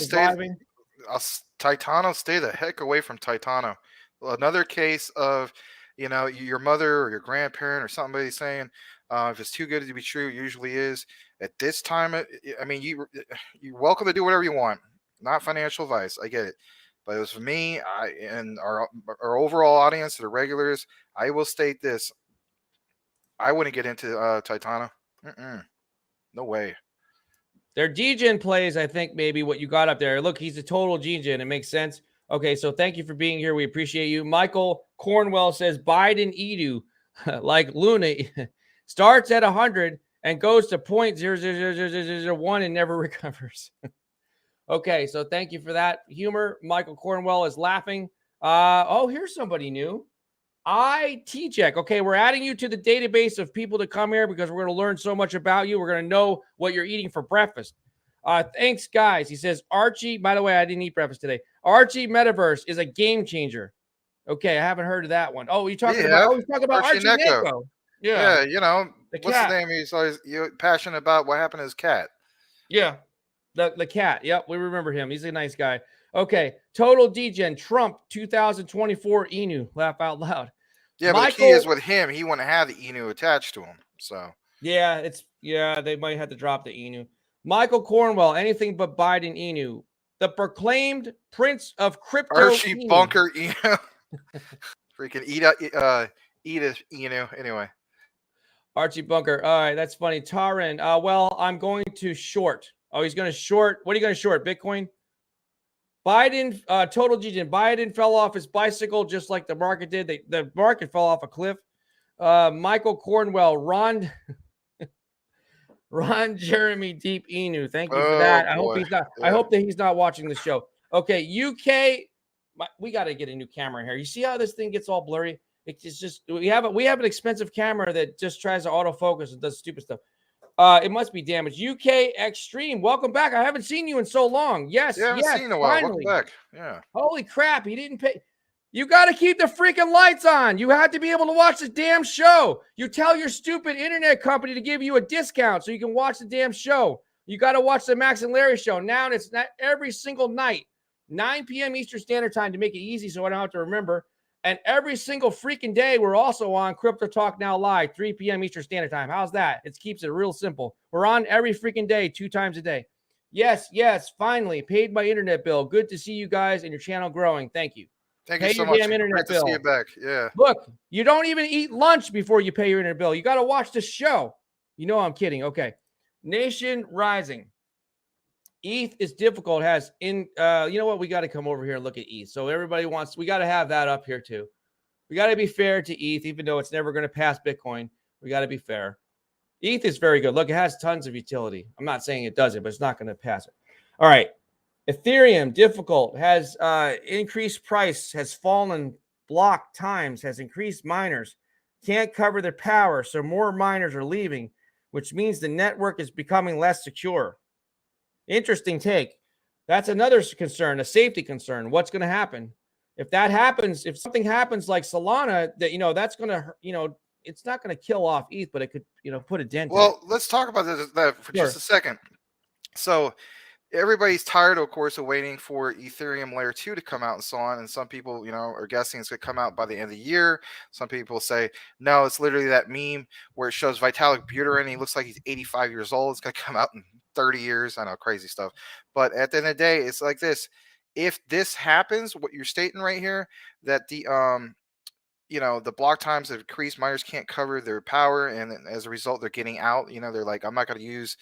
stay the heck away from Titano. Another case of, your mother or your grandparent or somebody saying, if it's too good to be true, it usually is. At this time, you're welcome to do whatever you want. Not financial advice. I get it. But it was for me and our overall audience, the regulars, I will state this. I wouldn't get into Titano. No way. They're degen plays, I think, maybe what you got up there. Look, he's a total degen. It makes sense. Okay, so thank you for being here. We appreciate you. Michael Cornwell says Biden Edu, like Luna, starts at 100 and goes to 0.00001 and never recovers. Okay, so thank you for that humor. Michael Cornwell is laughing. Here's somebody new. IT check. Okay, we're adding you to the database of people to come here because we're going to learn so much about you. We're going to know what you're eating for breakfast. Thanks, guys. He says, Archie, by the way, I didn't eat breakfast today. Archie Metaverse is a game changer. Okay, I haven't heard of that one. Oh, you're talking about Archie Neko. Yeah, the what's cat. his name? He's always passionate about what happened to his cat. Yeah, the cat. Yep, we remember him. He's a nice guy. Okay, total degen. Trump 2024 Inu. Laugh out loud. Yeah, but the key is with him, he wouldn't have the Inu attached to him. So they might have to drop the Inu. Michael Cornwell, anything but Biden Inu. The proclaimed prince of crypto. Archie Inu. Bunker Inu. Freaking Edith Inu. Anyway. Archie Bunker. All right, that's funny. Taran. Well, I'm going to short. Oh, he's going to short. What are you going to short? Bitcoin? Biden, total degen. Biden fell off his bicycle just like the market did. The market fell off a cliff. Michael Cornwell, Ron Jeremy Deep Inu. Thank you for that. I hope he's not. Yeah. I hope that he's not watching the show. Okay, UK. We got to get a new camera here. You see how this thing gets all blurry? It's just we have an expensive camera that just tries to autofocus and does stupid stuff. It must be damaged. UK Extreme, welcome back. I haven't seen you in so long. Yes, Yeah, I haven't yes, seen you in a while. Welcome finally. back. Yeah. Holy crap, he didn't pay. You got to keep the freaking lights on. You have to be able to watch the damn show. You tell your stupid internet company to give you a discount so you can watch the damn show. You got to watch the Max and Larry show. Now it's not every single night, 9 p.m. Eastern Standard Time to make it easy so I don't have to remember. And every single freaking day, we're also on Crypto Talk Now Live, 3 p.m. Eastern Standard Time. How's that? It keeps it real simple. We're on every freaking day, 2 times a day. Yes, yes, finally, paid my internet bill. Good to see you guys and your channel growing. Thank you. Thank Pay you so your much. damn internet Great to see bill. you back. Yeah. Look, you don't even eat lunch before you pay your internet bill. You got to watch the show. You know I'm kidding. Okay. Nation Rising. ETH is difficult. Has in you know what? We got to come over here and look at ETH. So everybody wants, we got to have that up here too. We got to be fair to ETH, even though it's never going to pass Bitcoin. We got to be fair. ETH is very good. Look, it has tons of utility. I'm not saying it doesn't, but it's not going to pass it. All right. Ethereum, difficult, has increased price, has fallen block times, has increased miners, can't cover their power, so more miners are leaving, which means the network is becoming less secure. Interesting take. That's another concern, a safety concern. What's going to happen? If that happens, if something happens like Solana, that, you know, that's going to, you know, it's not going to kill off ETH, but it could, you know, put a dent in it. Well, let's talk about that for Sure. just a second. So everybody's tired, of course, of waiting for Ethereum layer 2 to come out and so on. And some people, you know, are guessing it's going to come out by the end of the year. Some people say, no, it's literally that meme where it shows Vitalik Buterin and he looks like he's 85 years old. It's going to come out in 30 years. I know, crazy stuff. But at the end of the day, it's like this. If this happens, what you're stating right here, that the you know, the block times have increased, miners can't cover their power, and as a result they're getting out. You know, they're like, I'm not going to use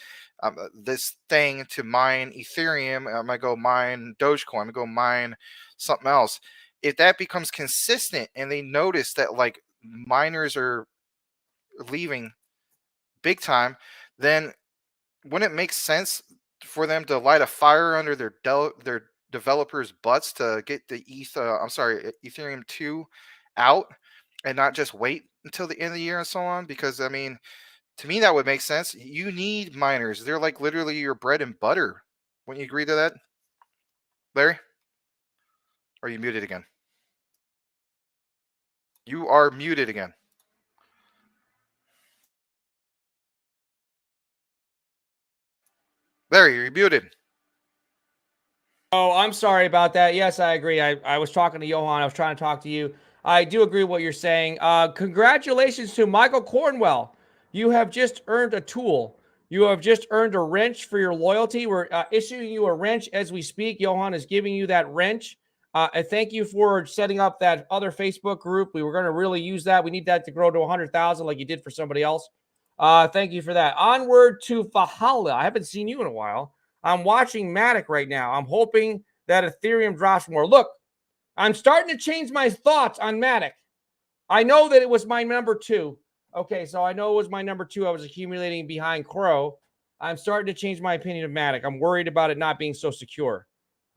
this thing to mine Ethereum. I'm going to go mine Dogecoin. I'm going to go mine something else. If that becomes consistent and they notice that like miners are leaving big time, then wouldn't it make sense for them to light a fire under their developers' butts to get the Ethereum 2 out and not just wait until the end of the year and so on? Because I mean, to me that would make sense. You need miners. They're like literally your bread and butter. Wouldn't you agree to that, Larry? Are you muted again? You are muted again. Larry, you're muted. Oh, I'm sorry about that. Yes, I agree. I was talking to Johan. I was trying to talk to you. I do agree with what you're saying. Congratulations to Michael Cornwell. You have just earned a tool. You have just earned a wrench for your loyalty. We're issuing you a wrench as we speak. Johan is giving you that wrench. I thank you for setting up that other Facebook group. We were going to really use that. We need that to grow to 100,000 like you did for somebody else. Thank you for that. Onward to Fahala. I haven't seen you in a while. I'm watching Matic right now. I'm hoping that Ethereum drops more. Look, I'm starting to change my thoughts on Matic. I know that it was my number 2. Okay, so I know it was my number 2. I was accumulating behind Crow. I'm starting to change my opinion of Matic. I'm worried about it not being so secure.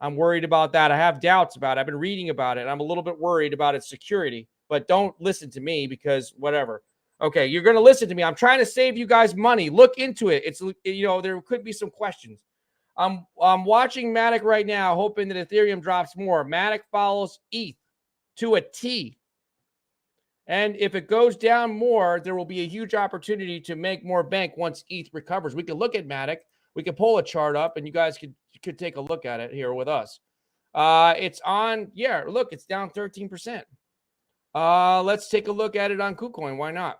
I'm worried about that. I have doubts about it. I've been reading about it. I'm a little bit worried about its security, but don't listen to me because whatever. Okay, you're going to listen to me. I'm trying to save you guys money. Look into it. It's, you know, there could be some questions. I'm watching Matic right now, hoping that Ethereum drops more. Matic follows ETH to a T. And if it goes down more, there will be a huge opportunity to make more bank once ETH recovers. We can look at Matic. We can pull a chart up, and you guys could take a look at it here with us. It's on, yeah, look, it's down 13%. Let's take a look at it on KuCoin. Why not?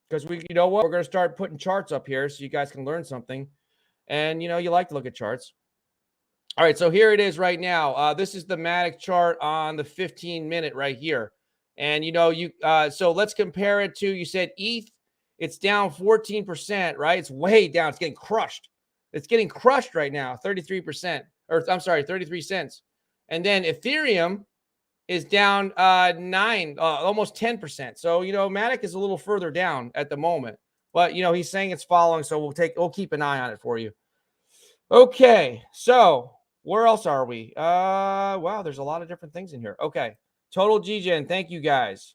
Because you know what? We're going to start putting charts up here so you guys can learn something. And, you know, you like to look at charts. All right, so here it is right now. This is the Matic chart on the 15-minute right here. And, you know, so let's compare it to, you said ETH, it's down 14%, right? It's way down. It's getting crushed. It's getting crushed right now, 33%. Or I'm sorry, 33 cents. And then Ethereum is down almost 10%. So, you know, Matic is a little further down at the moment. But, you know, he's saying it's following, so we'll keep an eye on it for you. Okay, so where else are we? Wow, there's a lot of different things in here. Okay, Total GGen, thank you guys.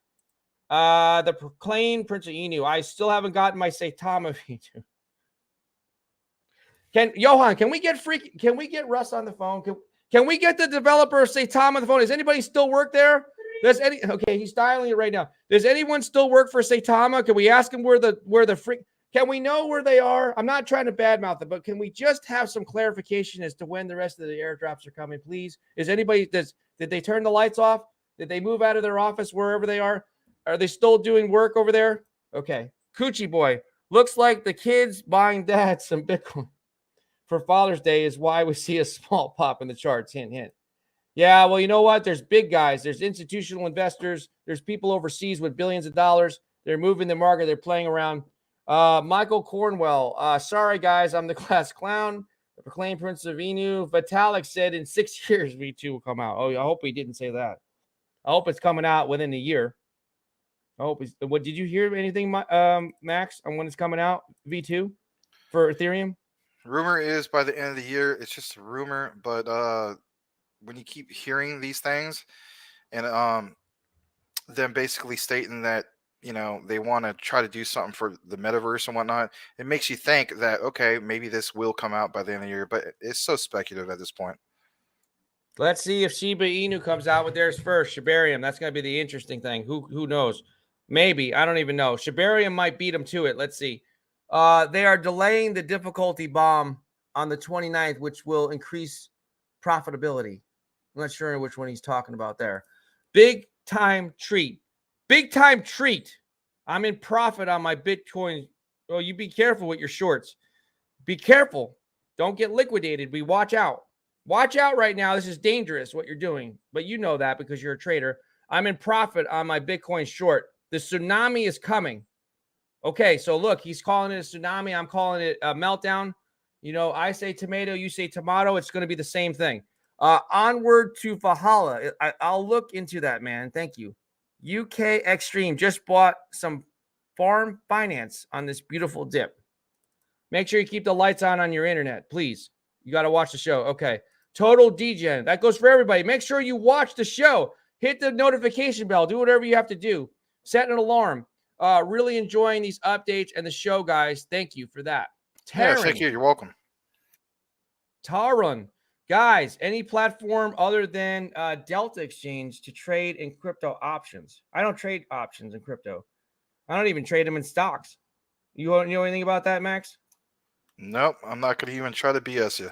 The Proclaimed Prince of Inu. I still haven't gotten my Saitama feature. Johan, can we get Russ on the phone? Can we get the developer of Saitama on the phone? Does anybody still work there? Okay, he's dialing it right now. Does anyone still work for Saitama? Can we ask him where the freak? Can we know where they are? I'm not trying to badmouth them, but can we just have some clarification as to when the rest of the airdrops are coming, please? Did they turn the lights off? Did they move out of their office wherever they are? Are they still doing work over there? Okay. Coochie boy. Looks like the kids buying dad some Bitcoin for Father's Day is why we see a small pop in the charts. Hint, hint. Yeah, well, you know what? There's big guys. There's institutional investors. There's people overseas with billions of dollars. They're moving the market. They're playing around. Michael Cornwell. Sorry, guys. I'm the class clown. The proclaimed Prince of Inu. Vitalik said in 6 years V2 will come out. Oh, I hope he didn't say that. I hope it's coming out within a year. I hope it's. What did you hear anything, Max, on when it's coming out? V2 for Ethereum? Rumor is by the end of the year. It's just a rumor, but when you keep hearing these things, and them basically stating that they want to try to do something for the metaverse and whatnot, it makes you think that okay, maybe this will come out by the end of the year. But it's so speculative at this point. Let's see if Shiba Inu comes out with theirs first. Shibarium, that's going to be the interesting thing. Who knows? Maybe. I don't even know. Shibarium might beat them to it. Let's see. They are delaying the difficulty bomb on the 29th, which will increase profitability. I'm not sure which one he's talking about there. Big time treat. Big time treat. I'm in profit on my Bitcoin. Oh, you be careful with your shorts. Be careful. Don't get liquidated. We watch out. Watch out right now. This is dangerous what you're doing. But you know that because you're a trader. I'm in profit on my Bitcoin short. The tsunami is coming. Okay, so look, he's calling it a tsunami. I'm calling it a meltdown. I say tomato, you say tomato. It's going to be the same thing. Onward to Valhalla. I'll look into that, man. Thank you. UK Extreme just bought some farm finance on this beautiful dip. Make sure you keep the lights on your internet, please. You got to watch the show. Okay. Total Degen. That goes for everybody. Make sure you watch the show. Hit the notification bell. Do whatever you have to do. Set an alarm. Really enjoying these updates and the show, guys. Thank you for that. Yeah, thank you. You're welcome. Tarun. Guys, any platform other than Delta Exchange to trade in crypto options? I don't trade options in crypto. I don't even trade them in stocks. You know anything about that, Max? Nope. I'm not going to even try to BS you.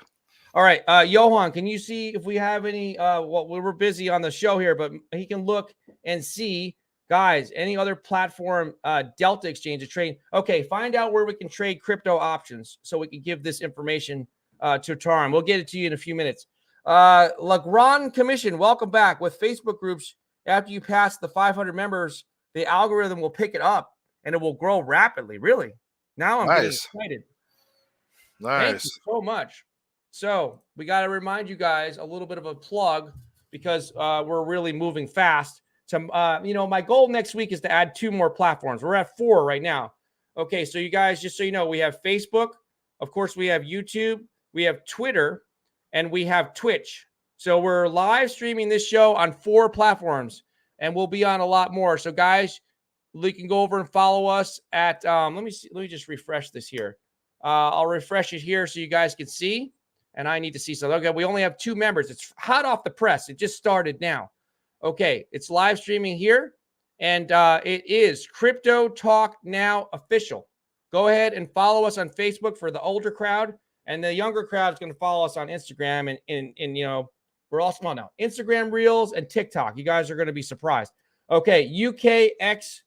All right. Johan, can you see if we have any? Well, we were busy on the show here, but he can look and see, guys, any other platform, Delta Exchange to trade. Okay. Find out where we can trade crypto options so we can give this information to Taran. We'll get it to you in a few minutes. Lagron Commission, welcome back. With Facebook groups, after you pass the 500 members, the algorithm will pick it up and it will grow rapidly. Really? Now I'm getting excited. Nice. Thank you so much. So we got to remind you guys a little bit of a plug because we're really moving fast. My goal next week is to add 2 more platforms. We're at 4 right now. Okay, so you guys, just so you know, we have Facebook. Of course, we have YouTube. We have Twitter. And we have Twitch. So we're live streaming this show on 4 platforms. And we'll be on a lot more. So, guys, you can go over and follow us at, let me just refresh this here. I'll refresh it here so you guys can see. And I need to see something. Okay, we only have 2 members. It's hot off the press. It just started now. Okay, it's live streaming here. And it is Crypto Talk Now Official. Go ahead and follow us on Facebook for the older crowd. And the younger crowd is going to follow us on Instagram. And we're also on now. Instagram Reels and TikTok. You guys are going to be surprised. Okay, UKX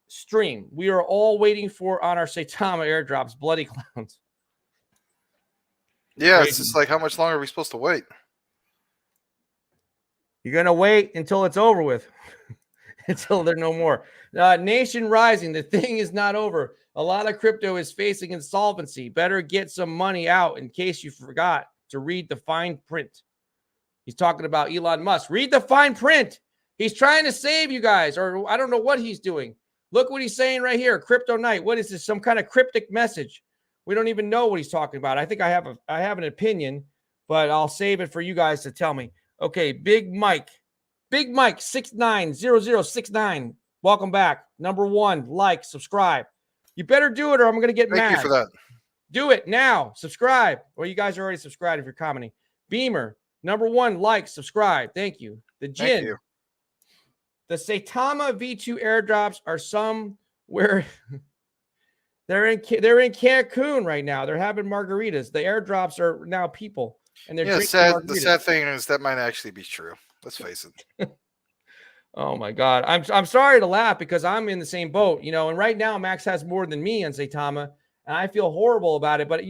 stream. We are all waiting for on our Saitama airdrops. Bloody clowns. Yeah, it's just like, how much longer are we supposed to wait? You're going to wait until it's over with. Until there's no more. Nation Rising. The thing is not over. A lot of crypto is facing insolvency. Better get some money out in case you forgot to read the fine print. He's talking about Elon Musk. Read the fine print. He's trying to save you guys, or I don't know what he's doing. Look what he's saying right here. Crypto Night. What is this? Some kind of cryptic message. We don't even know what he's talking about. I think I have an opinion, but I'll save it for you guys to tell me. Okay, Big Mike 690069. Welcome back. Number 1, like, subscribe. You better do it or I'm going to get mad. Thank you for that. Do it now. Subscribe. Well, you guys are already subscribed if you're commenting. Beamer, number 1, like, subscribe. Thank you. The Thank Jin. you. The Saitama V2 airdrops are somewhere. They're in Cancun right now. They're having margaritas. The airdrops are now people, and they're drinking margaritas. The sad thing is that might actually be true. Let's face it. Oh my God. I'm sorry to laugh because I'm in the same boat, and right now Max has more than me on Saitama, and I feel horrible about it. But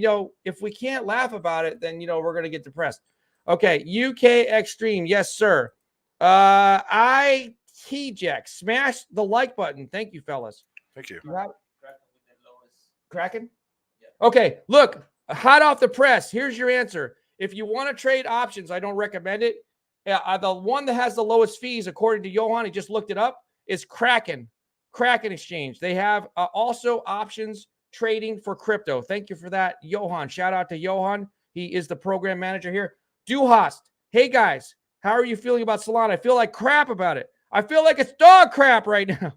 if we can't laugh about it, then we're gonna get depressed. Okay, UK Extreme, yes, sir. ITJack, smash the like button. Thank you, fellas. Thank you. Kraken? Okay, look, hot off the press. Here's your answer. If you want to trade options, I don't recommend it. The one that has the lowest fees, according to Johan, he just looked it up, is Kraken Exchange. They have also options trading for crypto. Thank you for that, Johan. Shout out to Johan. He is the program manager here. Duhast, hey guys, how are you feeling about Solana? I feel like crap about it. I feel like it's dog crap right now.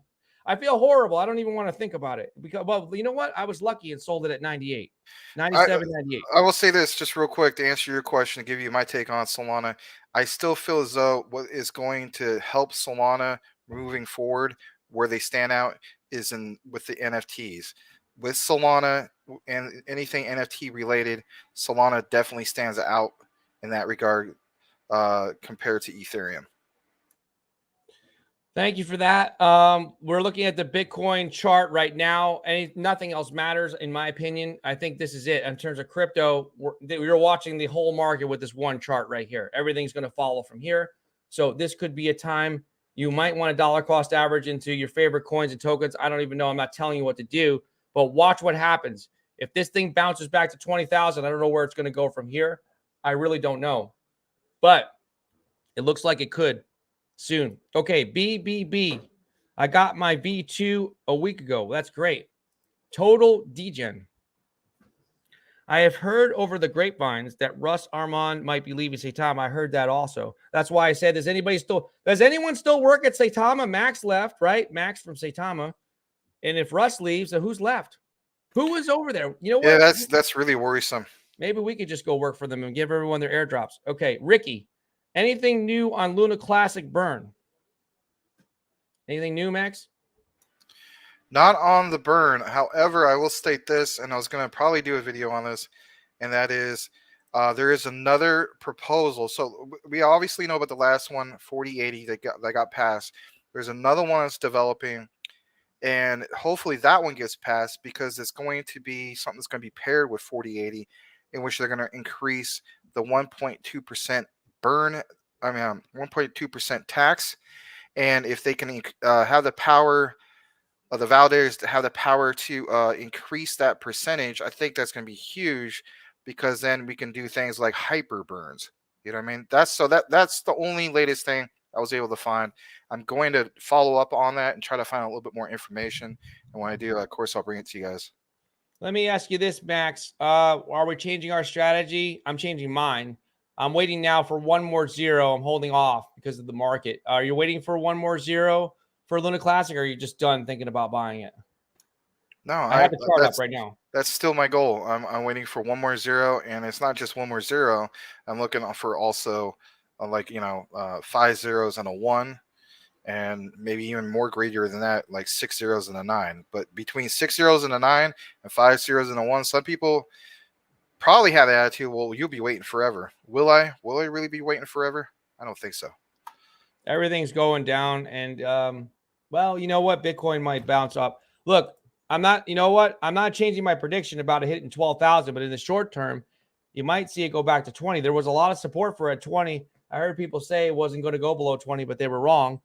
I feel horrible. I don't even want to think about it because, well, you know what? I was lucky and sold it at 98, 97, 98. I will say this just real quick to answer your question, to give you my take on Solana. I still feel as though what is going to help Solana moving forward, where they stand out, is with the NFTs. With Solana and anything NFT related, Solana definitely stands out in that regard compared to Ethereum. Thank you for that. We're looking at the Bitcoin chart right now, and nothing else matters, in my opinion. I think this is it in terms of crypto. We're watching the whole market with this one chart right here. Everything's going to follow from here. So this could be a time you might want a dollar cost average into your favorite coins and tokens. I don't even know. I'm not telling you what to do, but watch what happens. If this thing bounces back to 20,000, I don't know where it's going to go from here. I really don't know, but it looks like it could soon. Okay, BBB. I got my V2 a week ago. That's great. Total degen. I have heard over the grapevines that Russ Armand might be leaving Saitama. I heard that also. That's why I said, does anyone still work at Saitama? Max left, right? Max from Saitama. And if Russ leaves, then who's left? Who is over there? You know what? Yeah, that's really worrisome. Maybe we could just go work for them and give everyone their airdrops. Okay, Ricky. Anything new on Luna Classic burn? Anything new, Max? Not on the burn. However, I will state this, and I was going to probably do a video on this, and that is there is another proposal. So we obviously know about the last one, 4080, that got passed. There's another one that's developing, and hopefully that one gets passed because it's going to be something that's going to be paired with 4080, in which they're going to increase the 1.2% burn. 1.2% tax, and if they can have the power of the validators to have the power to increase that percentage, I think that's going to be huge, because then we can do things like hyper burns. You know what I mean? That's the only latest thing I was able to find. I'm going to follow up on that and try to find a little bit more information. And when I do, of course, I'll bring it to you guys. Let me ask you this, Max. Are we changing our strategy? I'm changing mine. I'm waiting now for one more zero. I'm holding off because of the market. Are you waiting for one more zero for Luna Classic, or are you just done thinking about buying it? No, I have the chart up right now. That's still my goal. I'm waiting for one more zero, and it's not just one more zero. I'm looking for also 5 zeros and a 1, and maybe even more greater than that, like 6 zeros and a 9. But between 6 zeros and a 9 and 5 zeros and a 1, some people probably have the attitude, well, you'll be waiting forever. Will I really be waiting forever? I don't think so. Everything's going down, and well, you know what? Bitcoin might bounce up. Look, I'm not changing my prediction about it hitting 12,000, but in the short term, you might see it go back to 20. There was a lot of support for it at 20. I heard people say it wasn't going to go below 20, but they were wrong.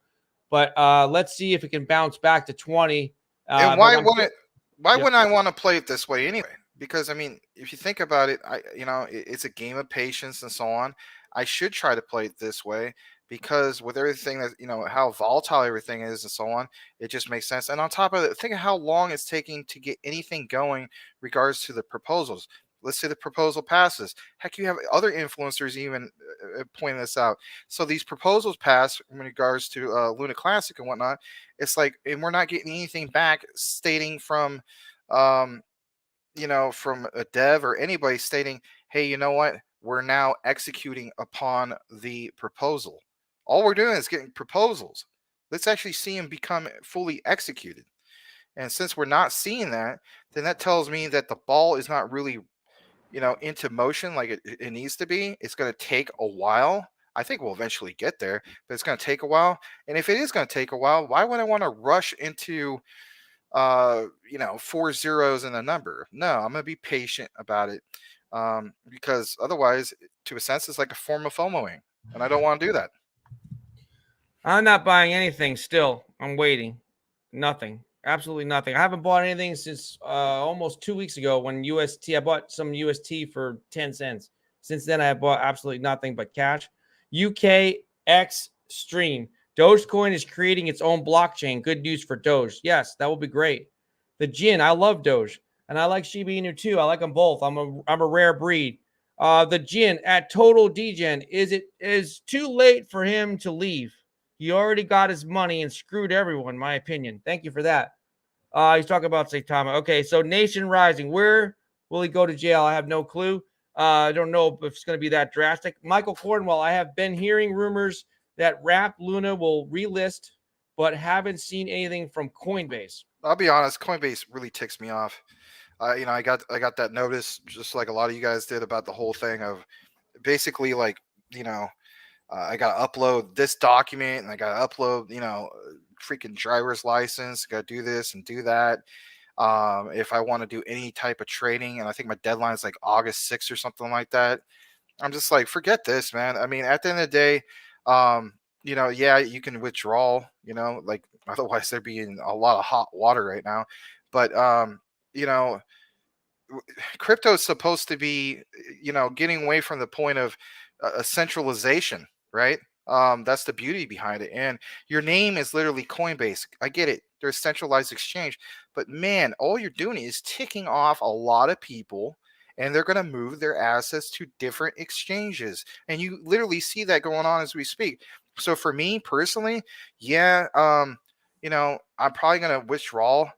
But let's see if it can bounce back to 20. And why wouldn't I want to play it this way anyway? Because I mean, if you think about it, it's a game of patience and so on. I should try to play it this way, because with everything that, how volatile everything is and so on, it just makes sense. And on top of it, think of how long it's taking to get anything going regards to the proposals. Let's say the proposal passes. Heck, you have other influencers even pointing this out. So these proposals pass in regards to Luna Classic and whatnot. It's like, and we're not getting anything back stating from from a dev or anybody stating, hey, you know what? We're now executing upon the proposal. All we're doing is getting proposals. Let's actually see them become fully executed. And since we're not seeing that, then that tells me that the ball is not really, into motion like it needs to be. It's going to take a while. I think we'll eventually get there, but it's going to take a while. And if it is going to take a while, why would I want to rush into 4 zeros in a number? No, I'm going to be patient about it, because otherwise, to a sense, it's like a form of FOMOing, and I don't want to do that. I'm not buying anything still. I'm waiting. Nothing. Absolutely nothing. I haven't bought anything since almost 2 weeks ago when I bought some UST for 10 cents. Since then, I have bought absolutely nothing but cash. UKX stream. Dogecoin is creating its own blockchain. Good news for Doge. Yes, that will be great. The Jin, I love Doge. And I like Shiba Inu too. I like them both. I'm a rare breed. The Jin at Total Degen. Is too late for him to leave? He already got his money and screwed everyone, in my opinion. Thank you for that. He's talking about Saitama. Okay, so Nation Rising. Where will he go to jail? I have no clue. I don't know if it's going to be that drastic. Michael Cornwell, I have been hearing rumors that Wrap Luna will relist, but haven't seen anything from Coinbase. I'll be honest, Coinbase really ticks me off. I got that notice just like a lot of you guys did about the whole thing of basically like, I got to upload this document and I got to upload, freaking driver's license, got to do this and do that. If I want to do any type of trading, and I think my deadline is like August 6th or something like that. I'm just like, forget this, man. I mean, at the end of the day, yeah, you can withdraw, like otherwise there'd be in a lot of hot water right now. But, you know, crypto is supposed to be, getting away from the point of a centralization, right? That's the beauty behind it. And your name is literally Coinbase. I get it. There's centralized exchange, but man, all you're doing is ticking off a lot of people, and they're going to move their assets to different exchanges. And you literally see that going on as we speak. So for me personally, yeah, I'm probably going to withdraw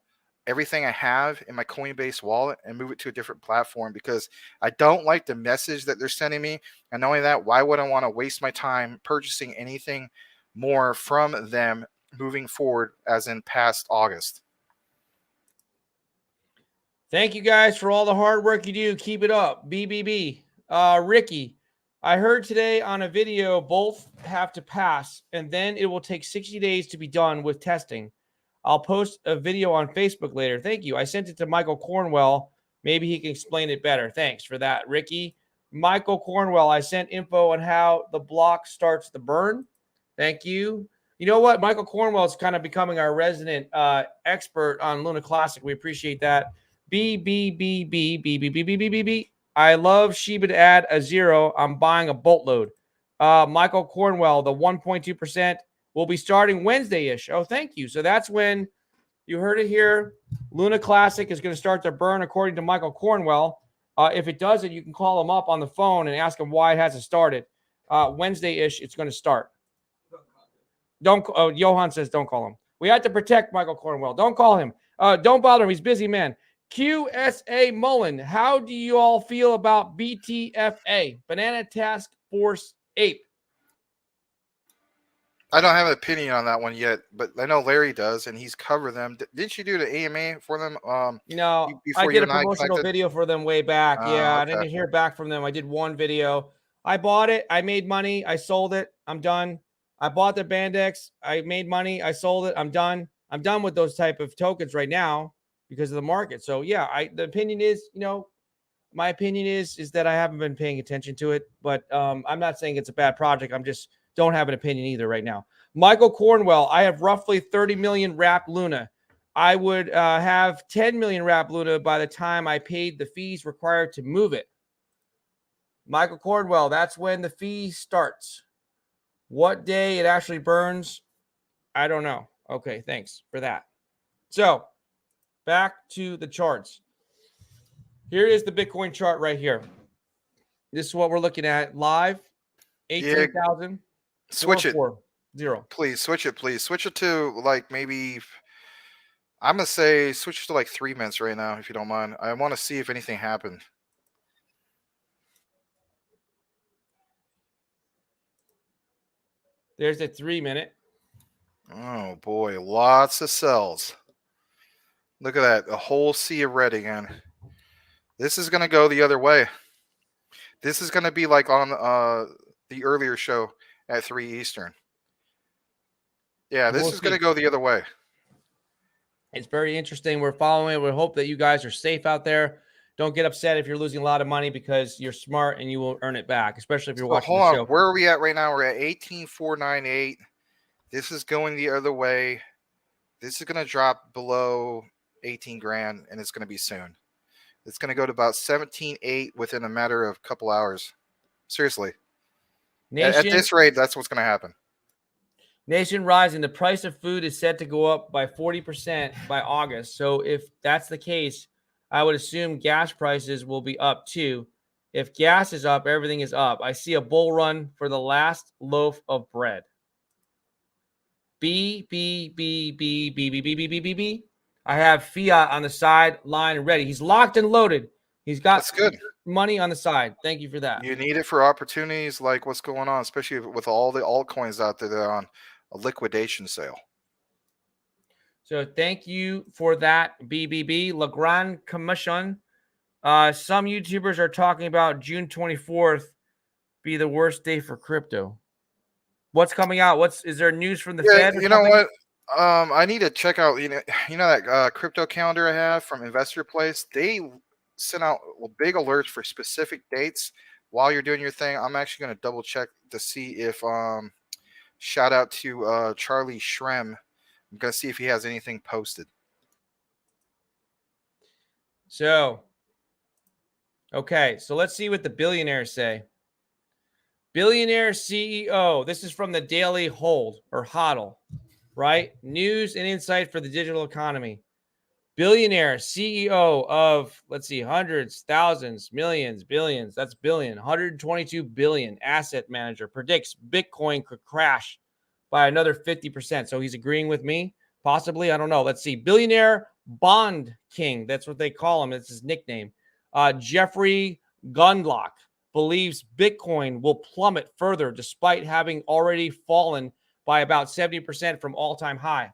everything I have in my Coinbase wallet and move it to a different platform because I don't like the message that they're sending me. And not only that, why would I want to waste my time purchasing anything more from them moving forward as in past August? Thank you guys for all the hard work you do. Keep it up. BBB. Ricky, I heard today on a video both have to pass and then it will take 60 days to be done with testing. I'll post a video on Facebook later. Thank you. I sent it to Michael Cornwell. Maybe he can explain it better. Thanks for that, Ricky. Michael Cornwell, I sent info on how the block starts the burn. Thank you. You know what? Michael Cornwell is kind of becoming our resident expert on Luna Classic. We appreciate that. B. I love Shiba to add a 0. I'm buying a boatload. Michael Cornwell, the 1.2%. Will be starting Wednesday-ish. Oh, thank you. So that's when you heard it here. Luna Classic is going to start to burn, according to Michael Cornwell. If it doesn't, you can call him up on the phone and ask him why it hasn't started. Wednesday-ish, it's going to start. Johan says don't call him. We have to protect Michael Cornwell. Don't call him. Don't bother him. He's busy, man. QSA Mullen, how do you all feel about BTFA, Banana Task Force Ape? I don't have an opinion on that one yet, but I know Larry does, and he's covered them. Didn't you do the AMA for them? I did a promotional video for them way back. Yeah, okay. I didn't hear back from them. I did one video. I bought it. I made money. I sold it. I'm done. I bought the Bandex. I made money. I sold it. I'm done. I'm done with those type of tokens right now because of the market. So yeah, the opinion is, my opinion is that I haven't been paying attention to it, but I'm not saying it's a bad project. I'm just don't have an opinion either right now. Michael Cornwell, I have roughly 30 million Wrap Luna. I would have 10 million Wrap Luna by the time I paid the fees required to move it. Michael Cornwell, that's when the fee starts. What day it actually burns, I don't know. Okay, thanks for that. So back to the charts. Here is the Bitcoin chart right here. This is what we're looking at live. 18,000. Switch it. 0. Please switch it. Please switch it to like maybe I'm gonna say switch to like 3 minutes right now, if you don't mind. I want to see if anything happened. There's a 3-minute. Oh boy, lots of cells. Look at that, a whole sea of red again. This is gonna go the other way. This is gonna be like on the earlier show at 3 Eastern. Yeah, this We'll is gonna see. go the other way. It's very interesting. We're following it. We hope that you guys are safe out there. Don't get upset if you're losing a lot of money because you're smart and you will earn it back, especially if you're So watching hold the on, show. where are we at right now? We're at 18,498. This is going the other way. This is gonna drop below 18 grand, and it's gonna be soon. It's gonna go to about 17.8 within a matter of a couple hours. Seriously. At Nation, this rate, that's what's gonna happen. Nation rising. The price of food is set to go up by 40% by August. So if that's the case, I would assume gas prices will be up too. If gas is up, everything is up. I see a bull run for the last loaf of bread. B, B, B, B, B, B, B, B, B, B, B. I have fiat on the sideline ready. He's locked and loaded. He's got That's good. money on the side. Thank you for that. You need it for opportunities like what's going on, especially with all the altcoins out there that are on a liquidation sale. So thank you for that, BBB. Le Grand Commission. Some YouTubers are talking about June 24th be the worst day for crypto. What's coming out? Is there news from the Yeah, Fed or you know something? what? I need to check out. You know that crypto calendar I have from Investor Place. They sent out big alerts for specific dates while you're doing your thing. I'm actually going to double check to see if shout out to Charlie Shrem. I'm going to see if he has anything posted. So, okay. So let's see what the billionaires say. Billionaire CEO. This is from the Daily Hold or HODL, right? News and insight for the digital economy. Billionaire CEO of, let's see, hundreds, thousands, millions, billions. That's billion. 122 billion asset manager predicts Bitcoin could crash by another 50%. So he's agreeing with me, possibly. I don't know. Let's see. Billionaire Bond King. That's what they call him. That's his nickname. Jeffrey Gundlach believes Bitcoin will plummet further despite having already fallen by about 70% from all-time high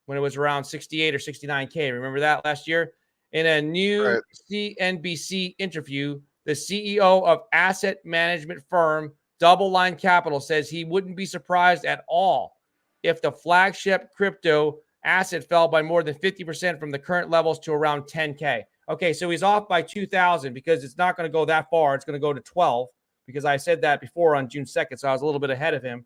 when it was around 68 or 69K. Remember that last year? In a new CNBC interview, the CEO of asset management firm Double Line Capital says he wouldn't be surprised at all if the flagship crypto asset fell by more than 50% from the current levels to around 10K. Okay, so he's off by 2,000 because it's not going to go that far. It's going to go to 12 because I said that before on June 2nd, so I was a little bit ahead of him.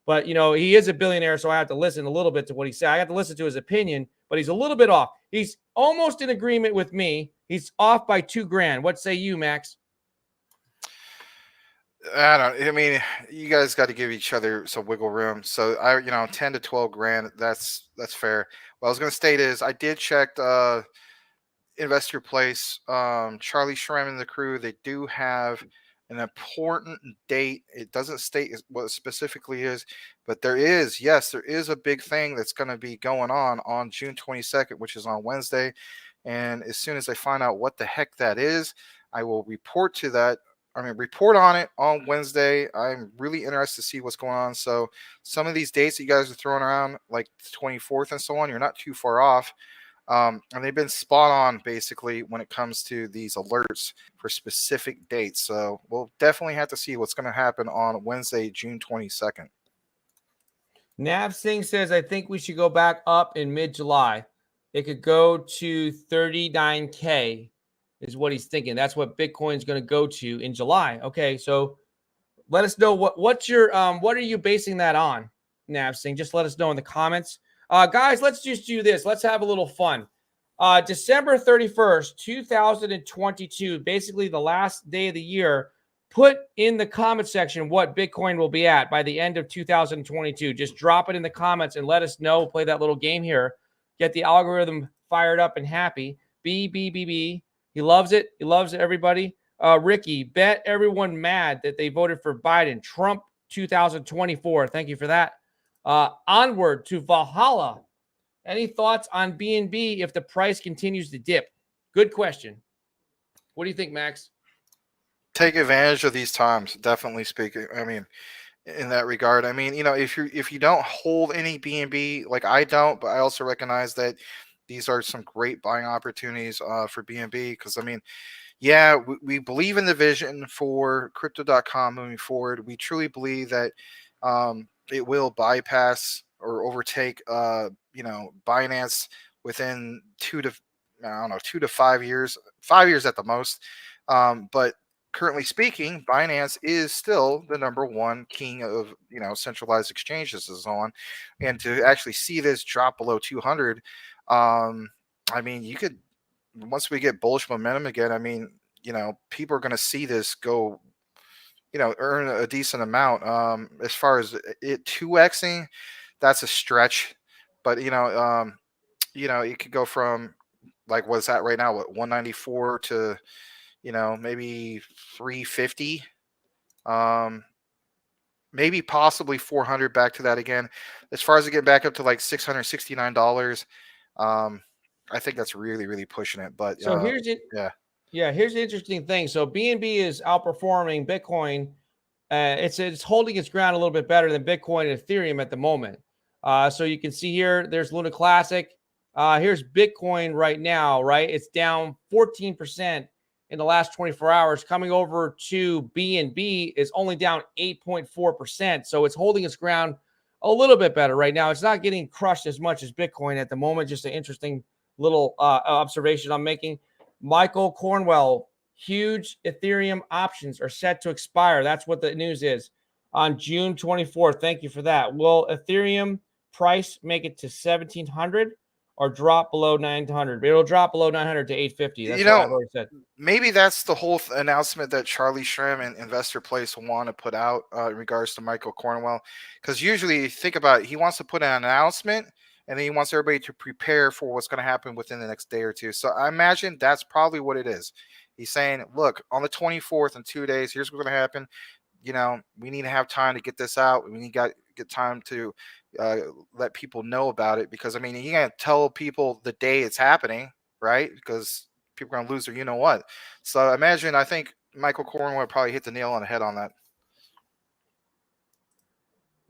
But, you know, he is a billionaire, so I have to listen a little bit to what he said. I have to listen to his opinion, but he's a little bit off. He's almost in agreement with me. He's off by $2,000. What say you, Max? I mean, you guys got to give each other some wiggle room. So 10 to 12 grand, that's fair. What I was going to state is I did check Investor Place, Charlie Shrem and the crew. They do have an important date. It doesn't state what it specifically is, but there is a big thing that's going to be going on June 22nd, which is on Wednesday. And as soon as I find out what the heck that is, I will report on it on Wednesday. I'm really interested to see what's going on. So some of these dates that you guys are throwing around, like the 24th and so on, you're not too far off. And they've been spot on basically when it comes to these alerts for specific dates. So we'll definitely have to see what's going to happen on Wednesday, June 22nd. Nav Singh says, I think we should go back up in mid-July. It could go to 39K is what he's thinking. That's what Bitcoin's going to go to in July. Okay, so let us know what are you basing that on, Nav Singh? Just let us know in the comments. Guys, let's just do this. Let's have a little fun. December 31st, 2022, basically the last day of the year. Put in the comment section what Bitcoin will be at by the end of 2022. Just drop it in the comments and let us know. We'll play that little game here. Get the algorithm fired up and happy. B. He loves it. He loves it, everybody. Ricky, bet everyone mad that they voted for Biden. Trump 2024. Thank you for that. Onward to Valhalla. Any thoughts on BNB if the price continues to dip? Good question. What do you think, Max? Take advantage of these times. Definitely speaking. I mean, in that regard, I mean, if you don't hold any BNB, like I don't, but I also recognize that these are some great buying opportunities for BNB because I mean, yeah, we believe in the vision for crypto.com moving forward. We truly believe that it will bypass or overtake, Binance within 2 to 5 years, 5 years at the most. But currently speaking, Binance is still the number one king of centralized exchanges and so on. And to actually see this drop below 200, I mean, you could once we get bullish momentum again, I mean, people are going to see this go, earn a decent amount. As far as it 2xing, that's a stretch, but it could go from like what's that right now, what 194 to maybe 350, maybe possibly 400 back to that again. As far as it getting back up to like $669, I think that's really, really pushing it. But So here's it. yeah. Yeah, here's the interesting thing. So BNB is outperforming Bitcoin. It's holding its ground a little bit better than Bitcoin and Ethereum at the moment. So you can see here, there's Luna Classic. Here's Bitcoin right now, right? It's down 14% in the last 24 hours. Coming over to BNB is only down 8.4%. So it's holding its ground a little bit better right now. It's not getting crushed as much as Bitcoin at the moment. Just an interesting little observation I'm making. Michael Cornwell, huge Ethereum options are set to expire. That's what the news is on June 24th. Thank you for that. Will Ethereum price make it to 1,700 or drop below 900? It'll drop below 900 to 850. That's what I've already said. Maybe that's the whole announcement that Charlie Shrem and Investor Place want to put out in regards to Michael Cornwell. Because usually, think about it, he wants to put an announcement and then he wants everybody to prepare for what's going to happen within the next day or two. So I imagine that's probably what it is. He's saying, look, on the 24th in 2 days, here's what's going to happen. We need to have time to get this out. We need to get time to let people know about it. Because, I mean, you can't tell people the day it's happening, right? Because people are going to lose their you-know-what. So I think Michael Cornwell probably hit the nail on the head on that.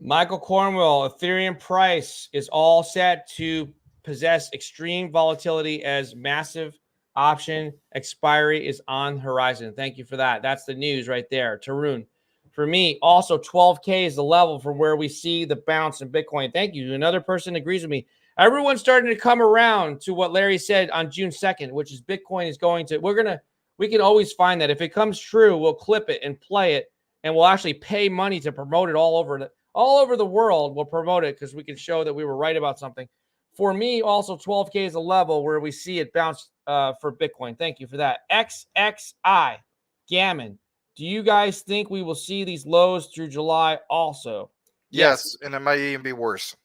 Michael Cornwell, Ethereum price is all set to possess extreme volatility as massive option expiry is on horizon. Thank you for that. That's the news right there. Tarun. For me, also 12K is the level from where we see the bounce in Bitcoin. Thank you. Another person agrees with me. Everyone's starting to come around to what Larry said on June 2nd, which is Bitcoin is going to, we can always find that. If it comes true, we'll clip it and play it, and we'll actually pay money to promote it all over the world. We'll promote it because we can show that we were right about something. For me, also 12K is a level where we see it bounce for Bitcoin. Thank you for that. XXI Gammon. Do you guys think we will see these lows through July also? Yes, and it might even be worse.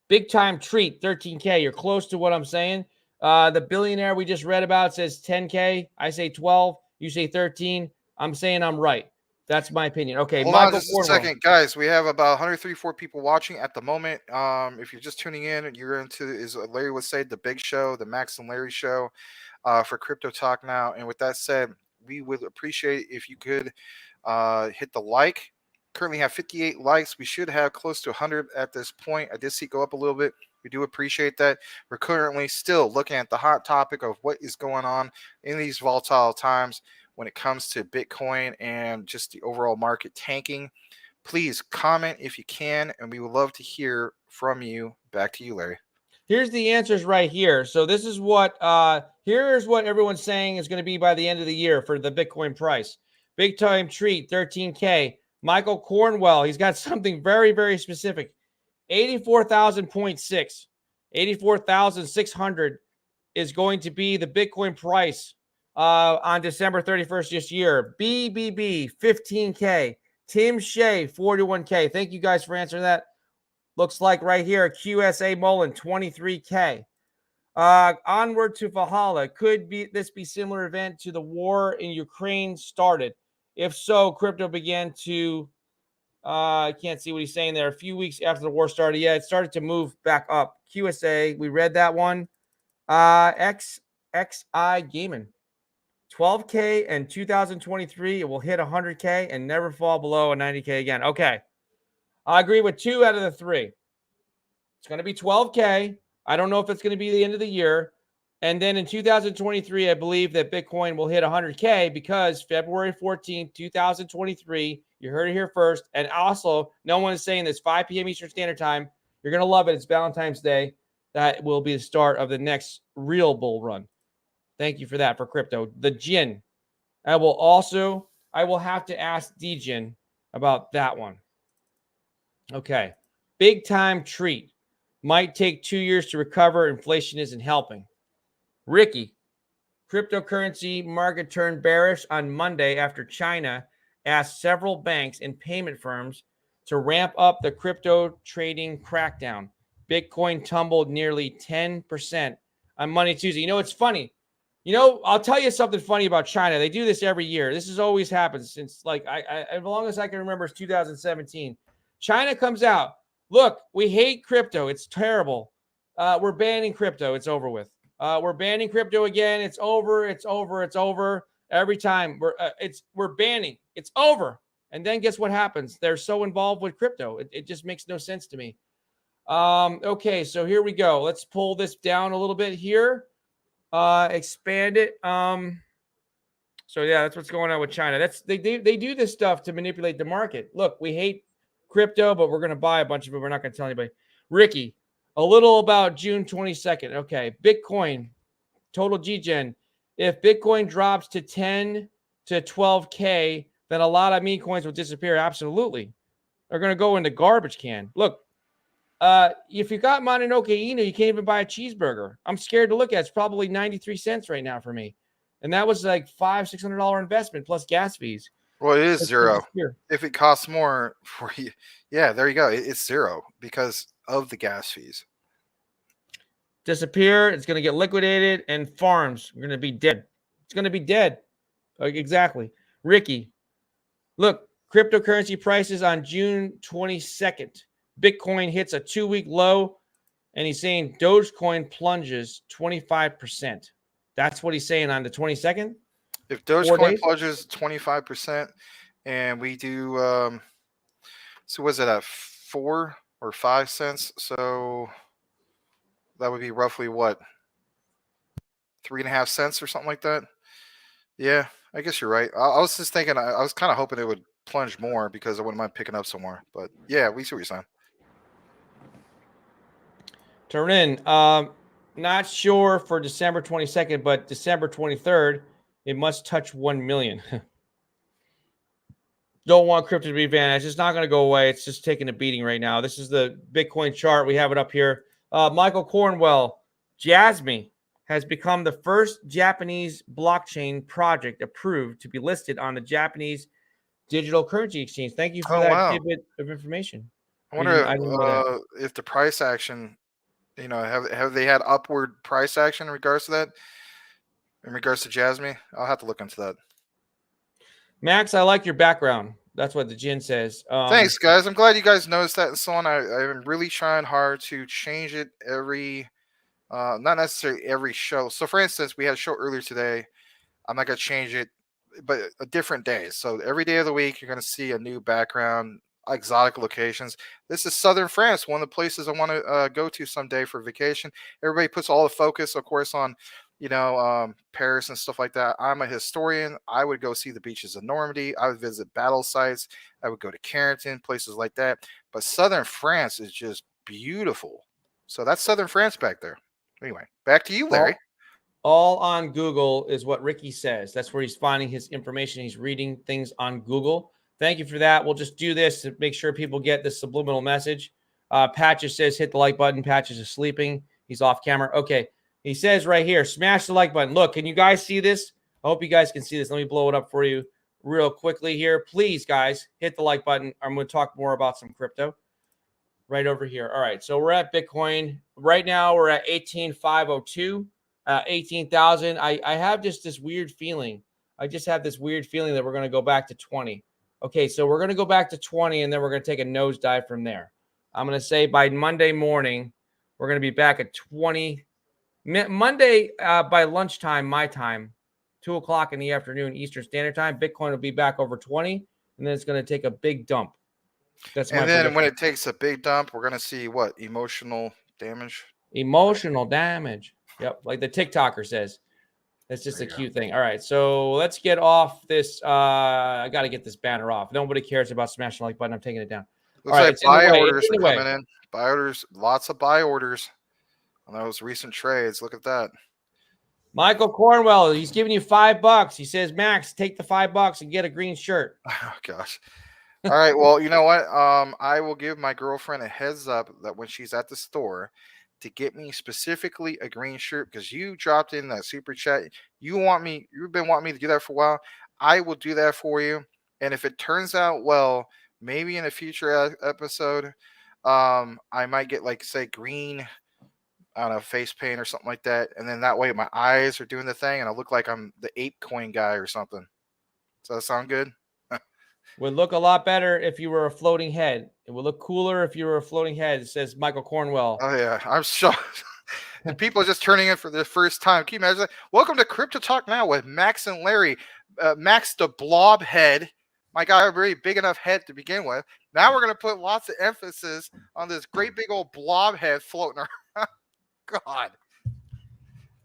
Big time treat, 13K. You're close to what I'm saying. The billionaire we just read about says 10K. I say 12. You say 13. I'm saying I'm right. That's my opinion. Okay, hold Michael on just a second, guys. We have about 134 people watching at the moment. If you're just tuning in, you're into, as Larry would say, the big show, the Max and Larry show for Crypto Talk Now. And with that said, we would appreciate if you could hit the like. Currently have 58 likes. We should have close to 100 at this point. I did see it go up a little bit. We do appreciate that. We're currently still looking at the hot topic of what is going on in these volatile times when it comes to Bitcoin and just the overall market tanking. Please comment if you can, and we would love to hear from you. Back to you, Larry. Here's the answers right here. So this is what here's what everyone's saying is going to be by the end of the year for the Bitcoin price. Big time treat, 13K. Michael Cornwell, he's got something very, very specific. 84,000.6. 84,600 is going to be the Bitcoin price on December 31st this year. BBB, 15K. Tim Shea, 41K. Thank you guys for answering that. Looks like right here, QSA Mullen, 23K. Onward to Valhalla. Could this be similar event to the war in Ukraine started? If so, crypto began to I can't see what he's saying there. A few weeks after the war started, yeah, it started to move back up. QSA, we read that one. XXI Gaming, 12K in 2023. It will hit 100K and never fall below a 90K again. Okay, I agree with 2 out of the 3. It's going to be 12K. I don't know if it's going to be the end of the year. And then in 2023, I believe that Bitcoin will hit 100K because February 14th, 2023, you heard it here first. And also, no one is saying this, 5 p.m. Eastern Standard Time. You're going to love it. It's Valentine's Day. That will be the start of the next real bull run. Thank you for that for crypto. The Jin. I will have to ask DJin about that one. Okay. Big time treat. Might take 2 years to recover. Inflation isn't helping. Ricky, cryptocurrency market turned bearish on Monday after China asked several banks and payment firms to ramp up the crypto trading crackdown. Bitcoin tumbled nearly 10% on Monday, Tuesday. You know, it's funny. You know, I'll tell you something funny about China. They do this every year. This has always happened since, like, as long as I can remember, it's 2017. China comes out. Look, we hate crypto. It's terrible. We're banning crypto. It's over with. We're banning crypto again. It's over. It's over. It's over. Every time we're banning. It's over. And then guess what happens? They're so involved with crypto. It just makes no sense to me. Okay, so here we go. Let's pull this down a little bit here. Expand it. So yeah, that's what's going on with China. They do this stuff to manipulate the market. Look, we hate crypto, but we're going to buy a bunch of it. We're not going to tell anybody. Ricky, a little about June 22nd. Okay, Bitcoin, total GGen. If Bitcoin drops to 10 to 12K, then a lot of meme coins will disappear. Absolutely. They're going to go in the garbage can. Look, if you got Mononoke Inu, you can't even buy a cheeseburger. I'm scared to look at. It's probably 93 cents right now for me. And that was like $500-$600 investment plus gas fees. Well, it is zero. If it costs more for you, yeah, there you go. It's zero because of the gas fees. Disappear. It's going to get liquidated, and farms are going to be dead. It's going to be dead. Exactly. Ricky, look, cryptocurrency prices on June 22nd. Bitcoin hits a 2-week low, and he's saying Dogecoin plunges 25%. That's what he's saying on the 22nd. If Dogecoin plunges 25%, and we do, so was it at 4 or 5 cents? So that would be roughly what, 3.5 cents or something like that. Yeah, I guess you're right. I was just thinking, I was kind of hoping it would plunge more because I wouldn't mind picking up some more. But yeah, we see what you're saying. Turn in. Not sure for December 22nd, but December 23rd, it must touch 1 million. Don't want crypto to be banned. It's just not going to go away. It's just taking a beating right now. This is the Bitcoin chart. We have it up here. Michael Cornwell, Jasmine has become the first Japanese blockchain project approved to be listed on the Japanese digital currency exchange. Thank you for that tidbit of information. I wonder if the price action, you know, have they had upward price action in regards to that? In regards to Jasmine, I'll have to look into that. Max, I like your background. That's what the Jin says. Thanks, guys. I'm glad you guys noticed that and so on. I'm really trying hard to change it every, not necessarily every show. So, for instance, we had a show earlier today. I'm not going to change it, but a different day. So every day of the week, you're going to see a new background, exotic locations. This is southern France, one of the places I want to go to someday for vacation. Everybody puts all the focus, of course, on Paris and stuff like that. I'm a historian. I would go see the beaches of Normandy. I would visit battle sites. I would go to Carrington, places like that. But southern France is just beautiful. So that's southern France back there. Anyway, back to you, Larry. All on Google is what Ricky says. That's where he's finding his information. He's reading things on Google. Thank you for that. We'll just do this to make sure people get the subliminal message. Patches says hit the like button. Patches is sleeping. He's off camera. Okay. He says right here, smash the like button. Look, can you guys see this? I hope you guys can see this. Let me blow it up for you real quickly here. Please, guys, hit the like button. I'm going to talk more about some crypto right over here. All right. So we're at Bitcoin. Right now, we're at 18,502, 18,000. I have just this weird feeling. I just have this weird feeling that we're going to go back to 20. Okay, so we're going to go back to 20, and then we're going to take a nosedive from there. I'm going to say by Monday morning, we're going to be back at 20. Monday by lunchtime, my time, 2 o'clock in the afternoon, Eastern Standard Time, Bitcoin will be back over 20, and then it's going to take a big dump. That's my And then when prediction. it takes a big dump, we're going to see what? Emotional damage? Emotional damage. Yep, like the TikToker says. That's just a cute thing. All right, so let's get off this. I got to get this banner off. Nobody cares about smashing the like button. I'm taking it down. Looks All right, like it's in the buy way. orders It's in are the way. coming in. Buy orders, lots of buy orders on those recent trades. Look at that. Michael Cornwell, he's giving you $5. He says, Max, take the $5 and get a green shirt. Oh gosh. All right. Well, you know what? I will give my girlfriend a heads up that when she's at the store to get me specifically a green shirt, because you dropped in that super chat. You've been wanting me to do that for a while. I will do that for you. And if it turns out well, maybe in a future episode, I might get like say green on a face paint or something like that. And then that way my eyes are doing the thing and I look like I'm the ape coin guy or something. Does that sound good? Would look a lot better if you were a floating head. It would look cooler if you were a floating head, says Michael Cornwell. Oh yeah, I'm shocked. And people are just turning in for the first time. Can you imagine that? Welcome to Crypto Talk Now with Max and Larry. Max the blob head. My guy, a very big enough head to begin with. Now we're going to put lots of emphasis on this great big old blob head floating around. God.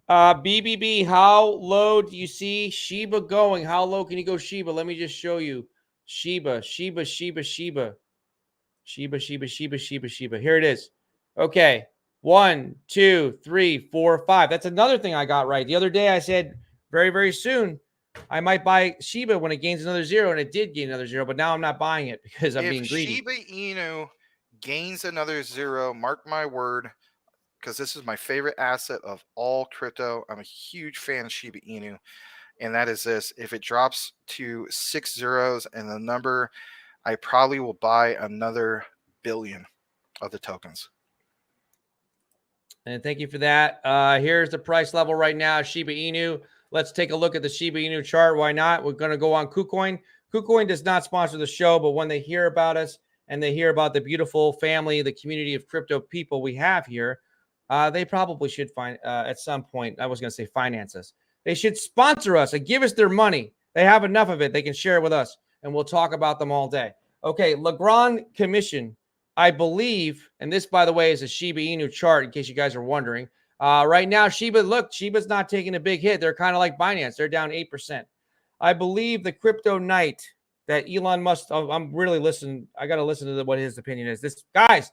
BBB, how low do you see Shiba going? How low can you go Shiba? Let me just show you. Shiba. Here it is. Okay. 1, 2, 3, 4, 5. That's another thing I got right. The other day I said very, very soon I might buy Shiba when it gains another 0, and it did gain another 0, but now I'm not buying it because I'm being greedy. If Shiba Inu gains another 0, mark my word, because this is my favorite asset of all crypto. I'm a huge fan of Shiba Inu. And that is this. If it drops to 6 zeros and the number, I probably will buy another billion of the tokens. And thank you for that. Here's the price level right now, Shiba Inu. Let's take a look at the Shiba Inu chart. Why not? We're going to go on KuCoin. KuCoin does not sponsor the show, but when they hear about us and they hear about the beautiful family, the community of crypto people we have here, they probably should find at some point, I was going to say finance us. They should sponsor us and give us their money. They have enough of it. They can share it with us, and we'll talk about them all day. Okay, Legrand Commission, I believe, and this, by the way, is a Shiba Inu chart in case you guys are wondering. Right now, Shiba's not taking a big hit. They're kind of like Binance. They're down 8%. I believe the crypto night that Elon Musk, I'm really listening. I got to listen to what his opinion is. This, guys,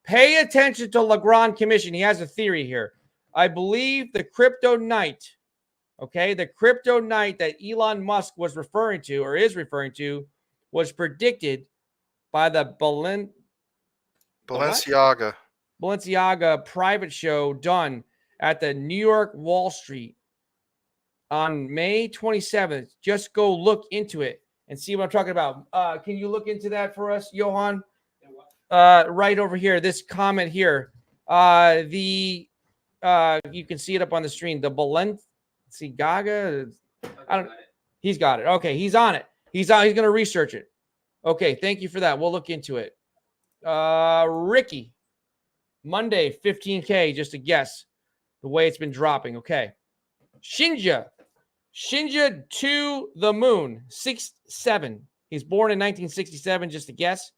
pay attention to Legrand Commission. He has a theory here. I believe the crypto night, okay, the crypto night that Elon Musk was referring to or is referring to was predicted by the Balenciaga private show done at the New York Wall Street on May 27th. Just go look into it and see what I'm talking about. Can you look into that for us, Johan? Right over here, this comment here. You can see it up on the screen. The Balenciaga. He's got it. Okay, he's on it. He's going to research it. Okay, thank you for that. We'll look into it. Ricky, Monday, 15K, just a guess. The way it's been dropping. Okay. Shinja to the moon, 6'7". He's born in 1967, just a guess.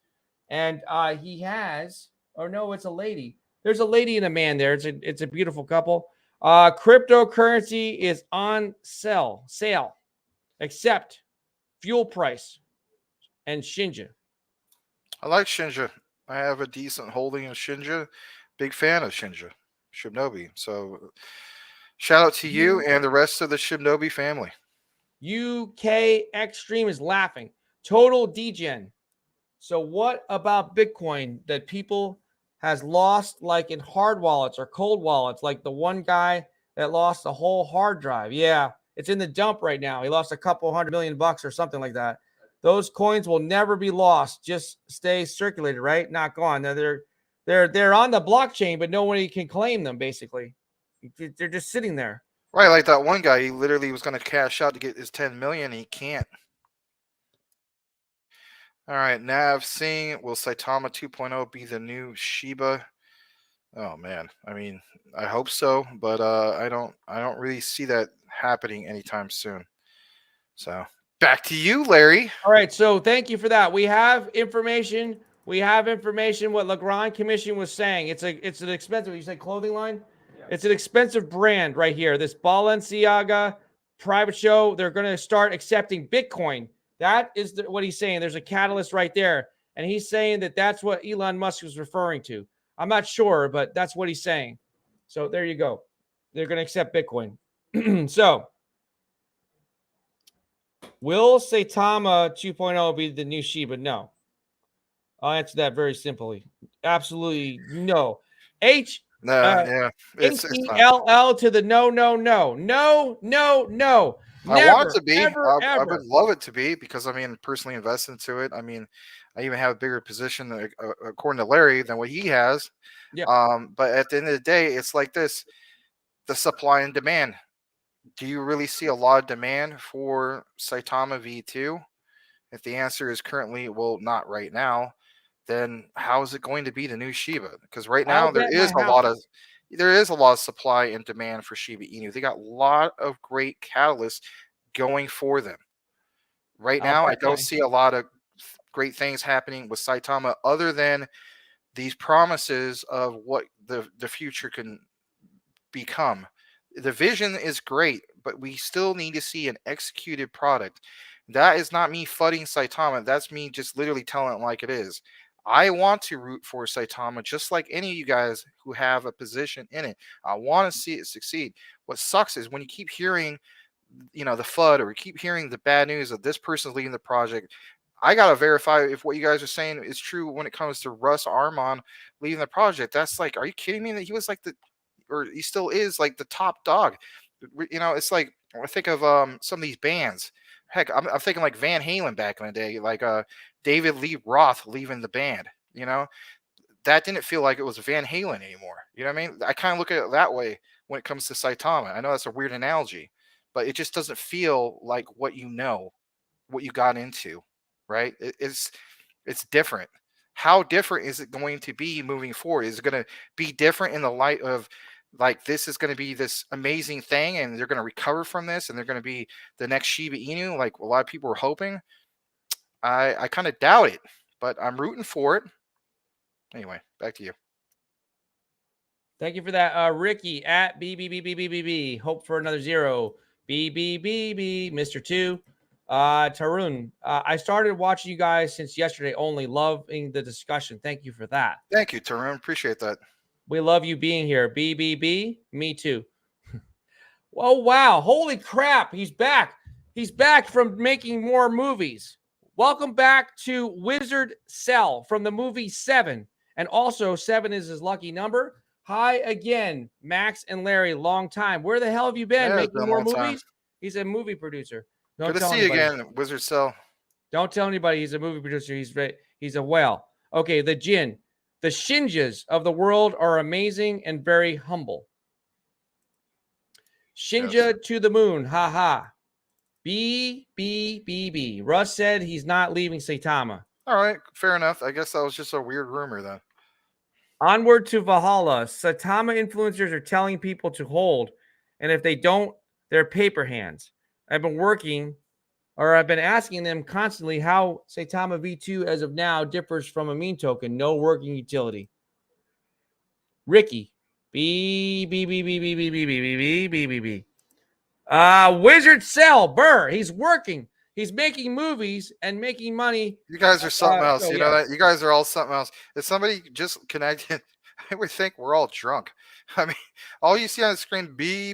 And he has, or no, it's a lady. There's a lady and a man there. It's a beautiful couple. Cryptocurrency is on sale, except fuel price and Shinja. I like Shinja. I have a decent holding of Shinja. Big fan of Shinja, Shibnobi. So shout out to you and the rest of the Shibnobi family. UK Extreme is laughing. Total degen. So what about Bitcoin that people has lost, like in hard wallets or cold wallets, like the one guy that lost the whole hard drive? Yeah, it's in the dump right now. He lost a couple $100 million or something like that. Those coins will never be lost. Just stay circulated, right? Not gone. They're on the blockchain, but nobody can claim them. Basically, they're just sitting there. Right, like that one guy. He literally was going to cash out to get his 10 million. And he can't. All right, Nav Singh, will Saitama 2.0 be the new Shiba? Oh man, I mean, I hope so, but I don't really see that happening anytime soon. So back to you, Larry. All right, so thank you for that. We have information. We have information. What Legrand Commission was saying. It's an expensive. You said clothing line. Yeah. It's an expensive brand right here. This Balenciaga private show. They're going to start accepting Bitcoin. That is what he's saying. There's a catalyst right there, and he's saying that that's what Elon Musk was referring to. I'm not sure, but that's what he's saying. So there you go. They're going to accept Bitcoin. So. Will Saitama 2.0 be the new Shiba? No. I'll answer that very simply. Absolutely no. Yeah, it's not. H-E-L-L to the no. I want it Never, to be. ever, I would ever. love it to be because I mean, personally invest into it. I mean, I even have a bigger position according to Larry than what he has. Yeah. But at the end of the day, it's like this: the supply and demand. Do you really see a lot of demand for Saitama V2? If the answer is currently, well, not right now, then how is it going to be the new Shiba? Because right I'll now bet my house. there is a lot of supply and demand for Shiba Inu. They got a lot of great catalysts going for them. Right I'll now, I bet don't my see a lot of great things happening with Saitama other than these promises of what the future can become. The vision is great, but we still need to see an executed product. That is not me fudding Saitama. That's me just literally telling it like it is. I want to root for Saitama just like any of you guys who have a position in it. I want to see it succeed. What sucks is when you keep hearing, the FUD, or you keep hearing the bad news of this person's leading the project. I gotta verify if what you guys are saying is true when it comes to Russ Armon leading the project. That's like, are you kidding me? That he was like or he still is like the top dog. It's like I think of some of these bands. Heck, I'm thinking like Van Halen back in the day, like David Lee Roth leaving the band. That didn't feel like it was Van Halen anymore. You know what I mean? I kind of look at it that way when it comes to Saitama. I know that's a weird analogy, but it just doesn't feel like what you got into, right? It's different. How different is it going to be moving forward? Is it going to be different in the light of like this is going to be this amazing thing and they're going to recover from this and they're going to be the next Shiba Inu like a lot of people were hoping? I kind of doubt it, but I'm rooting for it. Anyway, back to you. Thank you for that, Ricky at BBBBBBB. Hope for another 0. BBBB, Mr. 2. Tarun, I started watching you guys since yesterday only. Loving the discussion. Thank you for that. Thank you, Tarun. Appreciate that. We love you being here. BBB, me too. Oh, wow. Holy crap. He's back. He's back from making more movies. Welcome back to Wizard Cell from the movie 7. And also 7 is his lucky number. Hi again, Max and Larry. Long time. Where the hell have you been? Yeah, it's Making been a more long time. movies? He's a movie producer. Good to see you again, Wizard Cell. Don't tell anybody he's a movie producer. He's a whale. Okay, the Jin. The Shinjas of the world are amazing and very humble. Shinja to the moon. Ha ha. B. Russ said he's not leaving Saitama. All right, fair enough. I guess that was just a weird rumor then. Onward to Valhalla. Saitama influencers are telling people to hold, and if they don't, they're paper hands. I've been asking them constantly how Saitama V2 as of now differs from a meme token. No working utility. Ricky. B. Wizard Cell. Burr. He's working. He's making movies and making money. You guys are something else. You know that? You guys are all something else. If somebody just connected, I would think we're all drunk. I mean, all you see on the screen, B,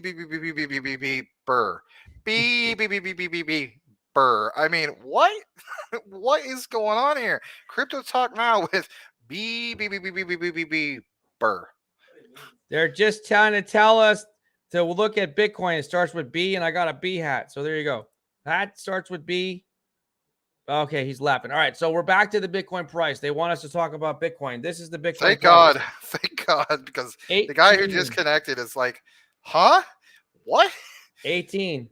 burr. B, burr. I mean, what? What is going on here? Crypto Talk Now with B, burr. They're just trying to tell us to look at Bitcoin. It starts with B, and I got a B hat. So there you go. That starts with B. Okay, he's laughing. All right, so we're back to the Bitcoin price. They want us to talk about Bitcoin. This is the Bitcoin Thank price. God. Thank God, because the guy who just connected is like, huh? What? 18.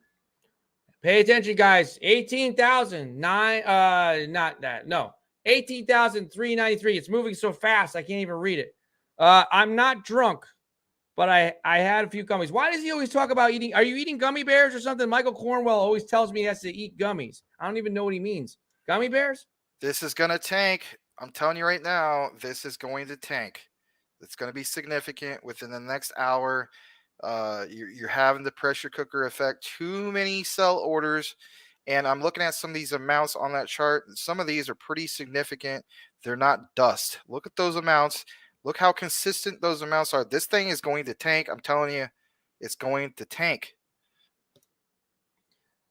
Pay attention, guys. 18,000. Not that. No. 18,393. It's moving so fast I can't even read it. I'm not drunk, but I had a few gummies. Why does he always talk about eating? Are you eating gummy bears or something? Michael Cornwell always tells me he has to eat gummies. I don't even know what he means. Gummy bears? This is going to tank. I'm telling you right now, this is going to tank. It's going to be significant within the next hour. You're having the pressure cooker effect. Too many sell orders. And I'm looking at some of these amounts on that chart. Some of these are pretty significant. They're not dust. Look at those amounts. Look how consistent those amounts are. This thing is going to tank. I'm telling you, it's going to tank.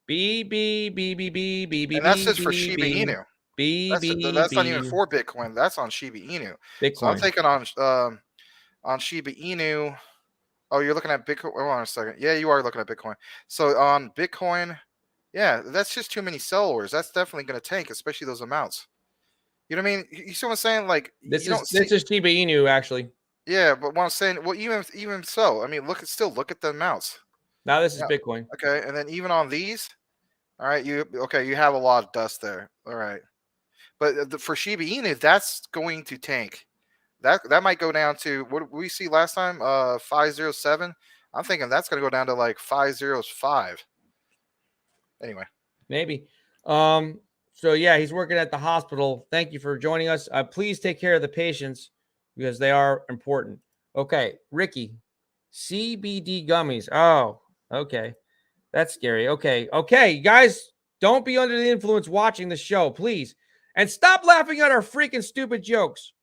B B B B B B B And that's B just for Shiba B Inu. B B That's not even B for Bitcoin. That's on Shiba Inu. So I'm Bitcoin. taking on Shiba Inu. Oh, you're looking at Bitcoin. Hold on a second. Yeah, you are looking at Bitcoin. So on Bitcoin, yeah, that's just too many sell orders. That's definitely going to tank, especially those amounts. You know what I mean? You see what I'm saying? Like This you don't is see. this is Shiba Inu actually. Yeah, but what I'm saying, well, even so, I mean, look at the amounts. Now this is Yeah. Bitcoin. Okay, and then even on these, all right, you have a lot of dust there. All right, but for Shiba Inu, that's going to tank. That might go down to what we see last time, 507. I'm thinking that's going to go down to like 505. Anyway, Maybe. So yeah, he's working at the hospital. Thank you for joining us. Please take care of the patients because they are important. Okay, Ricky, CBD gummies. Oh, okay. That's scary. Okay, guys, don't be under the influence watching the show, please. And stop laughing at our freaking stupid jokes.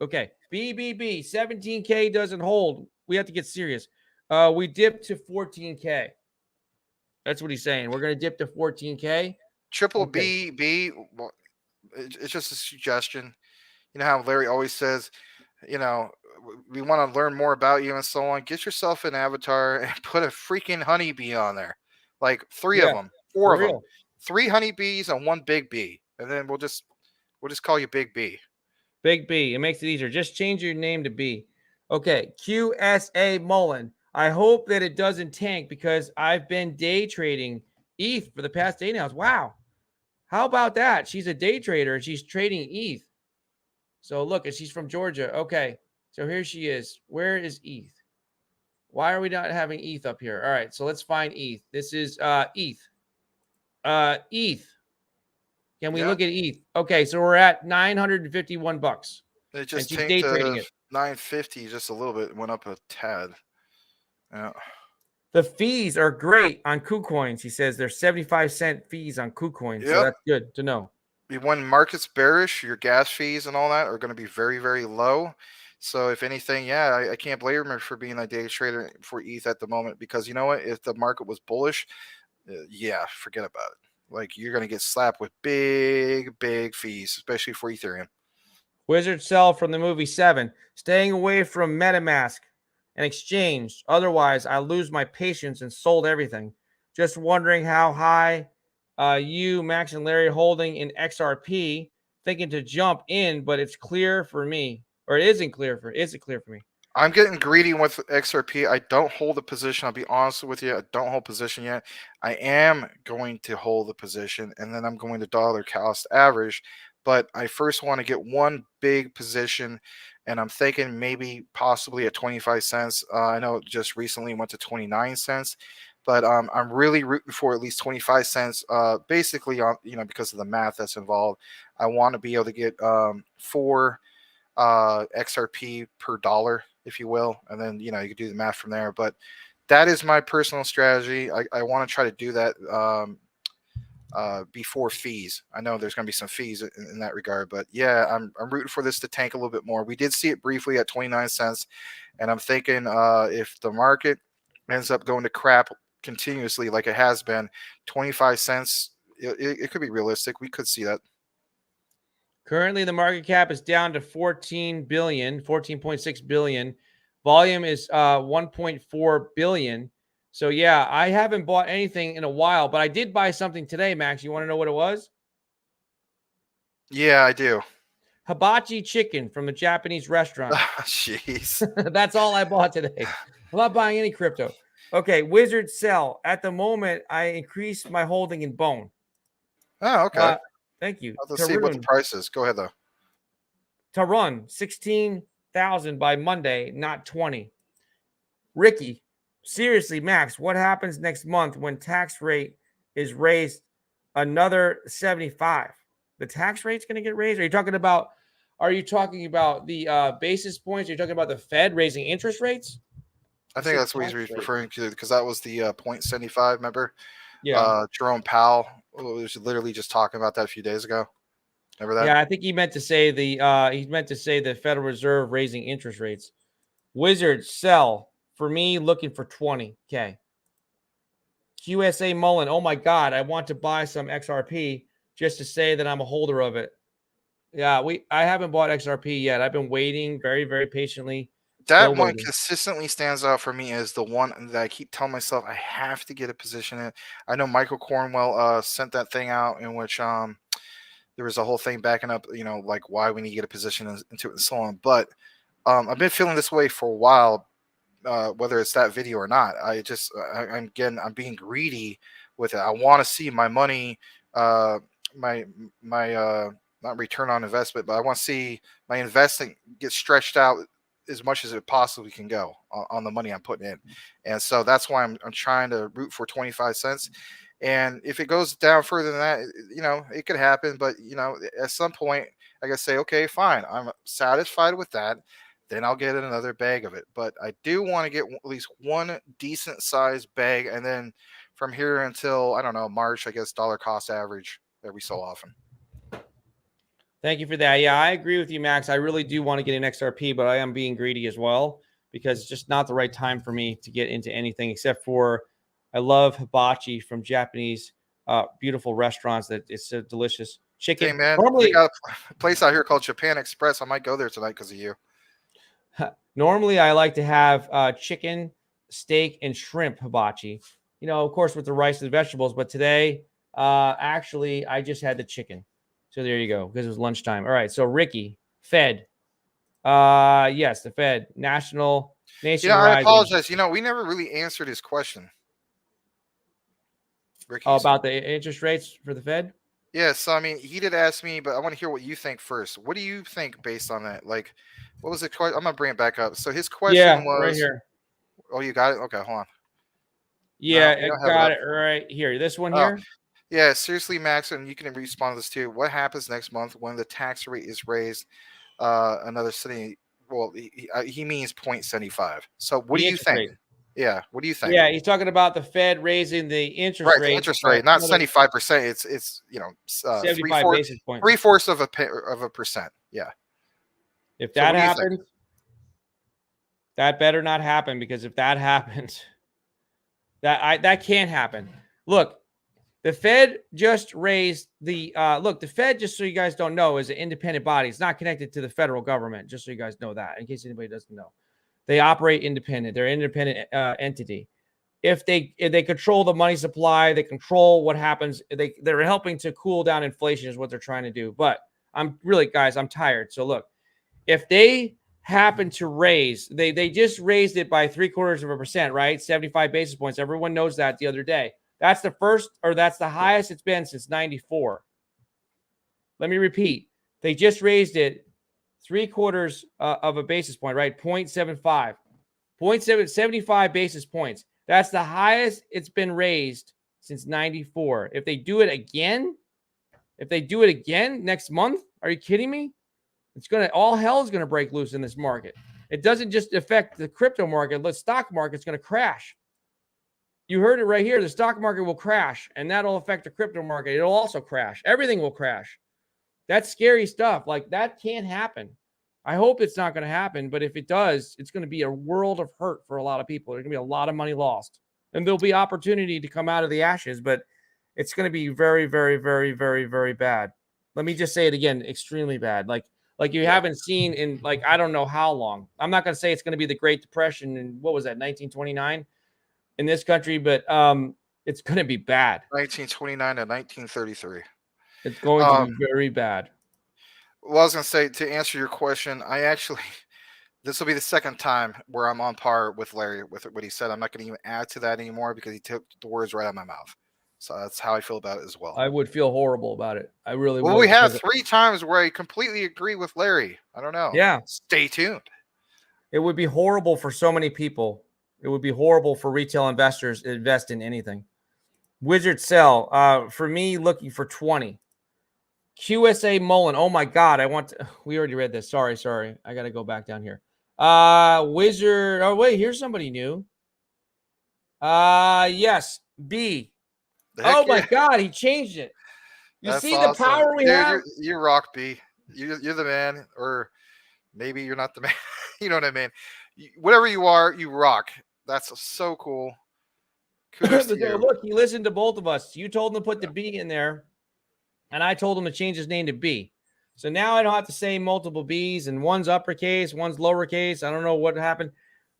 Okay, BBB, 17K doesn't hold. We have to get serious. We dipped to 14K. That's what he's saying. We're going to dip to 14K. triple Okay. B, well, it's just a suggestion. You know how Larry always says, you know, we want to learn more about you and so on. Get yourself an avatar and put a freaking honeybee on there, like three of Yeah, them, for four of them, real. 3 honeybees and one big bee, and then we'll just call you Big B. Big B. It makes it easier. Just change your name to B. Okay. QSA Mullen. I hope that it doesn't tank because I've been day trading ETH for the past 8 hours. Wow. How about that? She's a day trader and she's trading ETH. So look, and she's from Georgia. Okay. So here she is. Where is ETH? Why are we not having ETH up here? All right. So let's find ETH. This is ETH. ETH. Can we Yeah, look at ETH? Okay. So we're at 951 bucks. it And just she's tanked day trading to it. 950, just a little bit, went up a tad. Yeah. The fees are great on KuCoins. He says there's 75-cent fees on KuCoin. So Yep. that's good to know. When market's bearish, your gas fees and all that are going to be very, very low. So if anything, yeah, I can't blame him for being a day trader for ETH at the moment, because you know what? If the market was bullish, yeah, forget about it. Like you're going to get slapped with big, big fees, especially for Ethereum. Wizard Cell from the movie Seven. Staying away from MetaMask and exchange. Otherwise, I lose my patience and sold everything. Just wondering how high you, Max, and Larry holding in XRP. Thinking to jump in, but it's clear for me. Or it isn't clear for me. I'm getting greedy with XRP. I don't hold a position. I'll be honest with you. I don't hold position yet. I am going to hold the position, and then I'm going to dollar cost average. But I first want to get one big position, and I'm thinking maybe possibly at 25 cents. I know it just recently went to 29 cents, but I'm really rooting for at least 25 cents. Basically, on because of the math that's involved, I want to be able to get 4 XRP per dollar, if you will, and then you can do the math from there. But that is my personal strategy. I want to try to do that before fees. I know there's going to be some fees in that regard, but yeah, I'm rooting for this to tank a little bit more. We did see it briefly at 29 cents, and I'm thinking if the market ends up going to crap continuously like it has been, 25 cents, it could be realistic. We could see that. Currently, the market cap is down to 14 billion, 14.6 billion. Volume is 1.4 billion. So yeah, I haven't bought anything in a while, but I did buy something today, Max. You want to know what it was? Yeah, I do. Hibachi chicken from a Japanese restaurant. Jeez. That's all I bought today. I'm not buying any crypto. Okay, Wizard Sell. At the moment, I increased my holding in Bone. Oh, okay. Thank you. Let's see what the price is. Go ahead though. To run 16,000 by Monday, not 20. Ricky, seriously, Max, what happens next month when tax rate is raised another 75? The tax rate's going to get raised? Are you talking about the basis points? Are you talking about the Fed raising interest rates? I think that's what he's referring to, because that was the 0.75. Remember? Yeah. Jerome Powell was literally just talking about that a few days ago. Remember that? Yeah, I think he meant to say the Federal Reserve raising interest rates. Wizards sell for me, looking for 20K. QSA Mullen, oh my God, I want to buy some XRP just to say that I'm a holder of it. Yeah, I haven't bought XRP yet. I've been waiting very, very patiently. That one consistently stands out for me as the one that I keep telling myself I have to get a position in. I know Michael Cornwell sent that thing out in which there was a whole thing backing up, like why we need to get a position into it and so on. But I've been feeling this way for a while, whether it's that video or not. I'm being greedy with it. I want to see my money, my not return on investment, but I want to see my investing get stretched out as much as it possibly can go on the money I'm putting in. And so that's why I'm trying to root for 25 cents. And if it goes down further than that, it could happen. But, at some point, I gotta say, okay, fine. I'm satisfied with that. Then I'll get another bag of it. But I do want to get at least one decent sized bag. And then from here until, I don't know, March, I guess, dollar cost average every so often. Thank you for that. Yeah, I agree with you, Max. I really do want to get an XRP, but I am being greedy as well because it's just not the right time for me to get into anything except for I love hibachi from Japanese beautiful restaurants. That it's so delicious. Chicken. Hey, man, Normally, we got a place out here called Japan Express. I might go there tonight because of you. Normally, I like to have chicken, steak, and shrimp hibachi. Of course, with the rice and the vegetables. But today, actually, I just had the chicken. So there you go, because it was lunchtime. All right. So Ricky, Fed. Yes, the Fed. Nation I apologize. We never really answered his question. Ricky, about the interest rates for the Fed? Yes. So, I mean, he did ask me, but I want to hear what you think first. What do you think based on that? Like, what was the question? I'm going to bring it back up. So his question was right here. Oh, you got it? Okay, hold on. Yeah, I got it right here. This one here? Yeah, seriously, Max, and you can respond to this too. What happens next month when the tax rate is raised another city? Well, he means 0.75. So what do you think? Yeah, what do you think? Yeah, he's talking about the Fed raising the interest rate. Right, the interest rate, not 75%. It's 75 basis points. 3/4 of a percent. Yeah. If that happens, that better not happen, because if that happens, that can't happen. Look, the Fed just raised the the Fed, just so you guys don't know, is an independent body. It's not connected to the federal government, just so you guys know that, in case anybody doesn't know. They operate independent. They're an independent entity. If they control the money supply, they control what happens. They're helping to cool down inflation is what they're trying to do. But I'm tired. So look, if they happen to raise, they just raised it by 0.75%, right? 75 basis points. Everyone knows that the other day. That's the highest it's been since 94. Let me repeat. They just raised it 0.75 of a basis point, right? 0.75. 0.75 basis points. That's the highest it's been raised since 94. If they do it again next month, are you kidding me? All hell is going to break loose in this market. It doesn't just affect the crypto market. The stock market's going to crash. You heard it right here. The stock market will crash, and that'll affect the crypto market. It'll also crash. Everything will crash. That's scary stuff. Like, that can't happen. I hope it's not going to happen, but if it does, it's going to be a world of hurt for a lot of people. There's going to be a lot of money lost, and there'll be opportunity to come out of the ashes, but it's going to be very, very, very, very, very bad. Let me just say it again, extremely bad. Like you haven't seen in, like, I don't know how long. I'm not going to say it's going to be the Great Depression in, what was that, 1929 in this country, but it's going to be bad. 1929 to 1933. It's going to be very bad. Well, I was going to say, to answer your question, this will be the second time where I'm on par with Larry with what he said. I'm not going to even add to that anymore because he took the words right out of my mouth. So that's how I feel about it as well. I would feel horrible about it. I really Well, would. we have 3 times where I completely agree with Larry. I don't know. Yeah. Stay tuned. It would be horrible for so many people. It would be horrible for retail investors to invest in anything. Wizard sell. For me, looking for 20. QSA Mullen. Oh my God. We already read this. Sorry. I got to go back down here. Wizard. Oh, wait, here's somebody new. Yes. B. Oh my God. He changed it. You That's see awesome. the power we Dude, have? you rock, B. You're the man, or maybe you're not the man. You know what I mean? Whatever you are, you rock. That's so cool. Kudos to you. Look, he listened to both of us. You told him to put the B in there, and I told him to change his name to B. So now I don't have to say multiple B's, and one's uppercase, one's lowercase. I don't know what happened.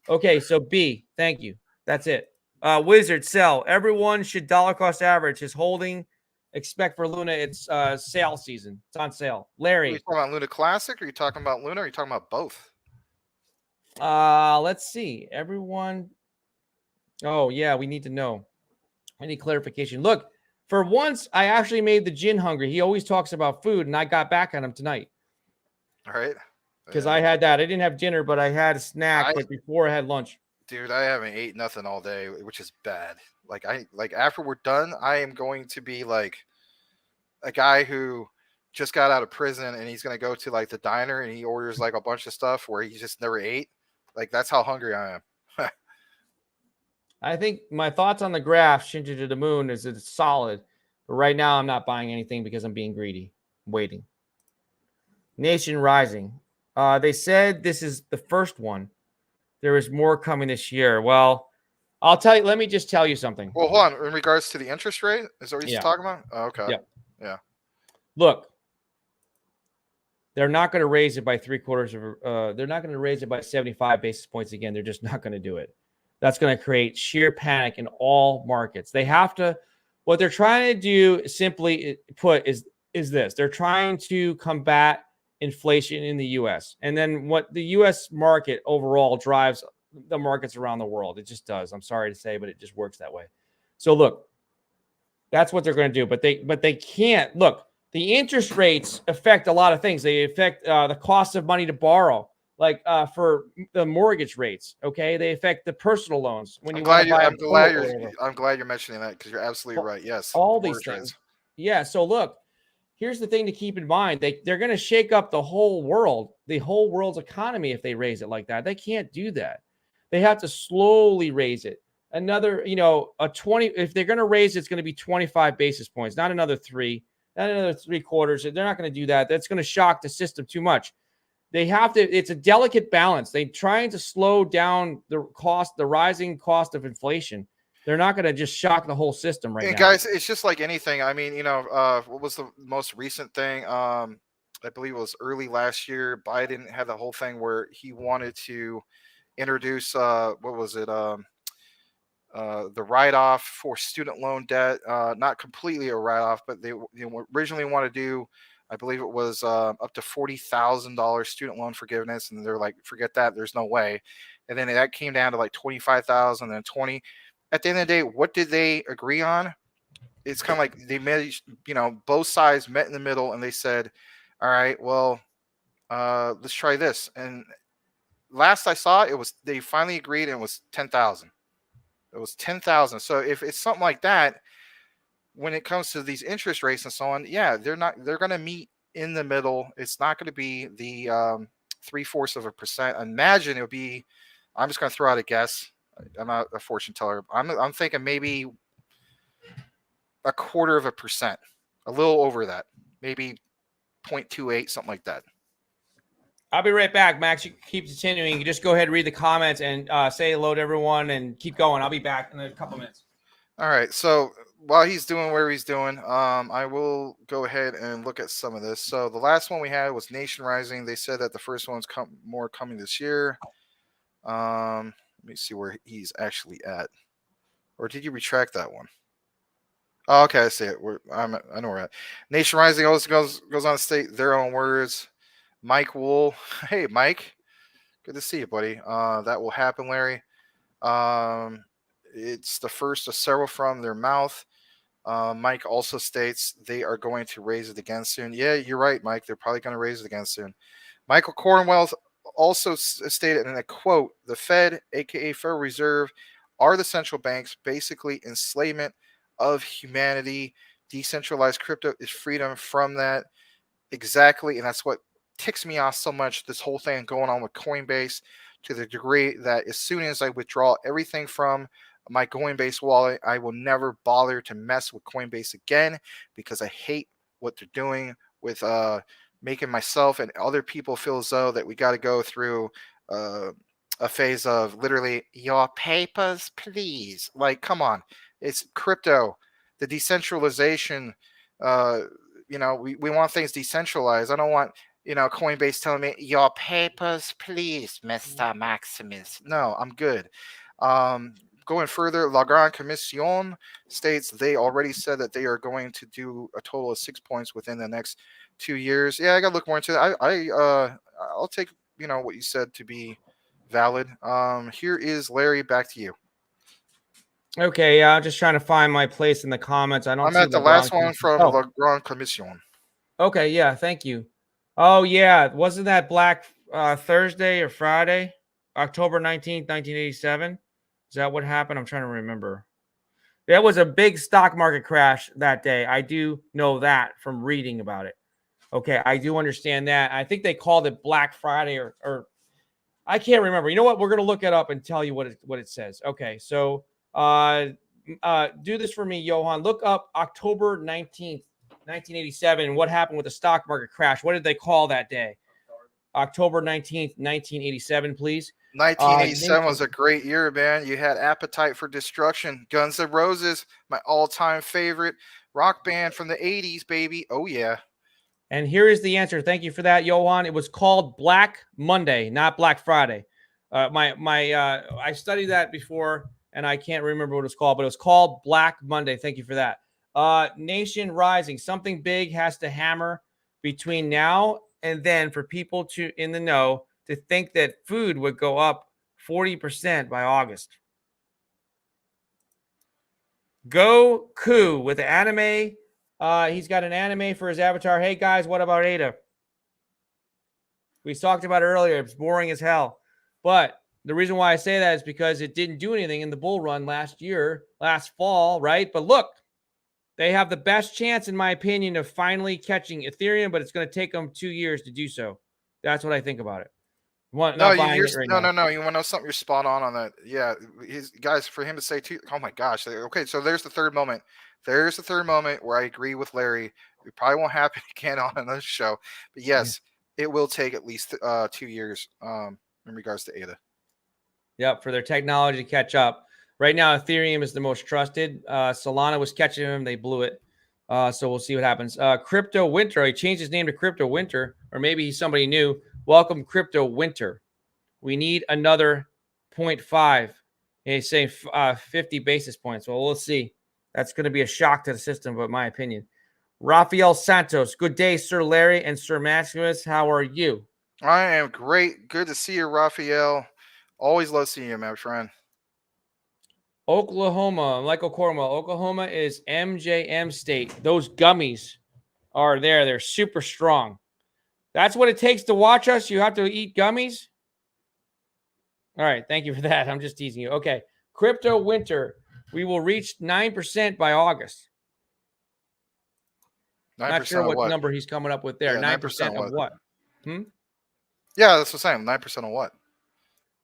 Okay, so B. Thank you. That's it. Wizard sell. Everyone should dollar cost average his holding. Expect for Luna, it's sale season. It's on sale. Larry. Are you talking about Luna Classic? Or are you talking about Luna? Or are you talking about both? Let's see. Everyone. Oh, yeah, we need to know. I need clarification. Look, for once, I actually made the Jin hungry. He always talks about food, and I got back on him tonight. All right. Because I had that. I didn't have dinner, but I had a snack, but before I had lunch. Dude, I haven't ate nothing all day, which is bad. Like after we're done, I am going to be like a guy who just got out of prison and he's gonna go to like the diner and he orders like a bunch of stuff where he just never ate. Like that's how hungry I am. I think my thoughts on the graph, Shinji to the moon, is it's solid. But right now, I'm not buying anything because I'm being greedy. I'm waiting. Nation Rising. They said this is the first one. There is more coming this year. Well, I'll tell you. Let me just tell you something. Well, hold on. In regards to the interest rate, is that what you're talking about? Oh, okay. Yep. Yeah. Look, they're not going to raise it by 3/4 of. They're not going to raise it by 75 basis points again. They're just not going to do it. That's going to create sheer panic in all markets. They have to. What they're trying to do, simply put, is this: they're trying to combat inflation in the U.S. And then what the U.S. market overall drives the markets around the world. It just does. I'm sorry to say, but it just works that way. So look, that's what they're going to do. But they can't. Look, the interest rates affect a lot of things. They affect the cost of money to borrow, like for the mortgage rates. Okay, they affect the personal loans when you want to buy. I'm glad you're mentioning that because you're absolutely right. Yes, all these things. Rates. Yeah. So look. Here's the thing to keep in mind. They're going to shake up the whole world, the whole world's economy if they raise it like that. They can't do that. They have to slowly raise it. Another, a 20, if they're going to raise it, it's going to be 25 basis points, not another 3, not another 3/4. They're not going to do that. That's going to shock the system too much. They have to, it's a delicate balance. They're trying to slow down the rising cost of inflation. They're not going to just shock the whole system right now. Guys, it's just like anything. I mean, what was the most recent thing? I believe it was early last year. Biden had the whole thing where he wanted to introduce, what was it? The write-off for student loan debt. Not completely a write-off, but they originally want to do, I believe it was up to $40,000 student loan forgiveness. And they're like, forget that. There's no way. And then that came down to like 25,000 and 20. At the end of the day, what did they agree on? It's kind of like they met, both sides met in the middle and they said, all right, well, let's try this. And last I saw, they finally agreed and it was 10,000. It was 10,000. So if it's something like that, when it comes to these interest rates and so on, yeah, they're going to meet in the middle. It's not going to be the 0.75%. Imagine it would be, I'm just going to throw out a guess. I'm not a fortune teller. I'm thinking maybe 0.25%, a little over that, maybe 0.28, something like that. I'll be right back, Max. You keep continuing. You just go ahead and read the comments and say hello to everyone and keep going. I'll be back in a couple minutes. All right. So while he's doing where he's doing, I will go ahead and look at some of this. So the last one we had was Nation Rising. They said that the first one's more coming this year. Let me see where he's actually at. Or did you retract that one? Oh, okay, I see it. I know where we're at. Nation Rising also goes on to state their own words. Mike Wool. Hey, Mike. Good to see you, buddy. That will happen, Larry. It's the first of several from their mouth. Mike also states they are going to raise it again soon. Yeah, you're right, Mike. They're probably going to raise it again soon. Michael Cornwell also stated in a quote, the Fed, aka Federal Reserve, are the central banks, basically enslavement of humanity. Decentralized crypto is freedom from that. Exactly. And that's what ticks me off so much, this whole thing going on with Coinbase, to the degree that as soon as I withdraw everything from my Coinbase wallet, I will never bother to mess with Coinbase again, because I hate what they're doing with making myself and other people feel as though that we got to go through a phase of literally your papers, please. Like, come on, it's crypto, the decentralization. Uh, we want things decentralized. I don't want Coinbase telling me your papers, please, Mr. Maximus. No, I'm good. Going further, La Grande Commission states they already said that they are going to do a total of 6 points within the next 2 years. Yeah, I got to look more into it. I'll take what you said to be valid. Here is Larry. Back to you. Okay, yeah, I'm just trying to find my place in the comments. I don't I'm see at the last one from La Grande Commission. Okay, yeah, thank you. Oh, yeah, wasn't that Black Thursday or Friday, October 19th, 1987? Is that what happened? I'm trying to remember. There was a big stock market crash that day. I do know that from reading about it. Okay, I do understand that. I think they called it Black Friday or I can't remember. You know what? We're going to look it up and tell you what it says. Okay, so do this for me, Johan. Look up October 19th, 1987, and what happened with the stock market crash. What did they call that day? October 19th, 1987, please. 1987 was a great year, man. You had Appetite for Destruction, Guns N' Roses, my all-time favorite rock band from the 80s, baby. Oh, yeah. And here is the answer. Thank you for that, Johan. It was called Black Monday, not Black Friday. I studied that before, and I can't remember what it was called, but it was called Black Monday. Thank you for that. Nation Rising. Something big has to hammer between now and then for people to in the know to think that food would go up 40% by August. Goku with the anime. He's got an anime for his avatar. Hey, guys, what about Ada? We talked about it earlier. It's boring as hell. But the reason why I say that is because it didn't do anything in the bull run last fall, right? But look, they have the best chance, in my opinion, of finally catching Ethereum, but it's going to take them 2 years to do so. That's what I think about it. You want to know something? You're spot on that. Yeah, guys, for him to say oh my gosh. Okay, so there's the third moment. There's the third moment where I agree with Larry. It probably won't happen again on another show, but yes, it will take at least 2 years in regards to ADA. Yep, for their technology to catch up. Right now, Ethereum is the most trusted. Solana was catching them. They blew it. So we'll see what happens. Crypto Winter. He changed his name to Crypto Winter, or maybe he's somebody new. Welcome, Crypto Winter. We need another 0.5. He's saying 50 basis points. Well, we'll see. That's going to be a shock to the system, but my opinion. Rafael Santos. Good day, Sir Larry and Sir Maximus. How are you? I am great. Good to see you, Rafael. Always love seeing you, my friend. Oklahoma, Michael Cornwell. Oklahoma is MJM State. Those gummies are there. They're super strong. That's what it takes to watch us. You have to eat gummies. All right. Thank you for that. I'm just teasing you. Okay. Crypto Winter. We will reach 9% by August. 9% Not sure what what number he's coming up with there. Yeah, 9% of what? Yeah, that's the same. 9% of what?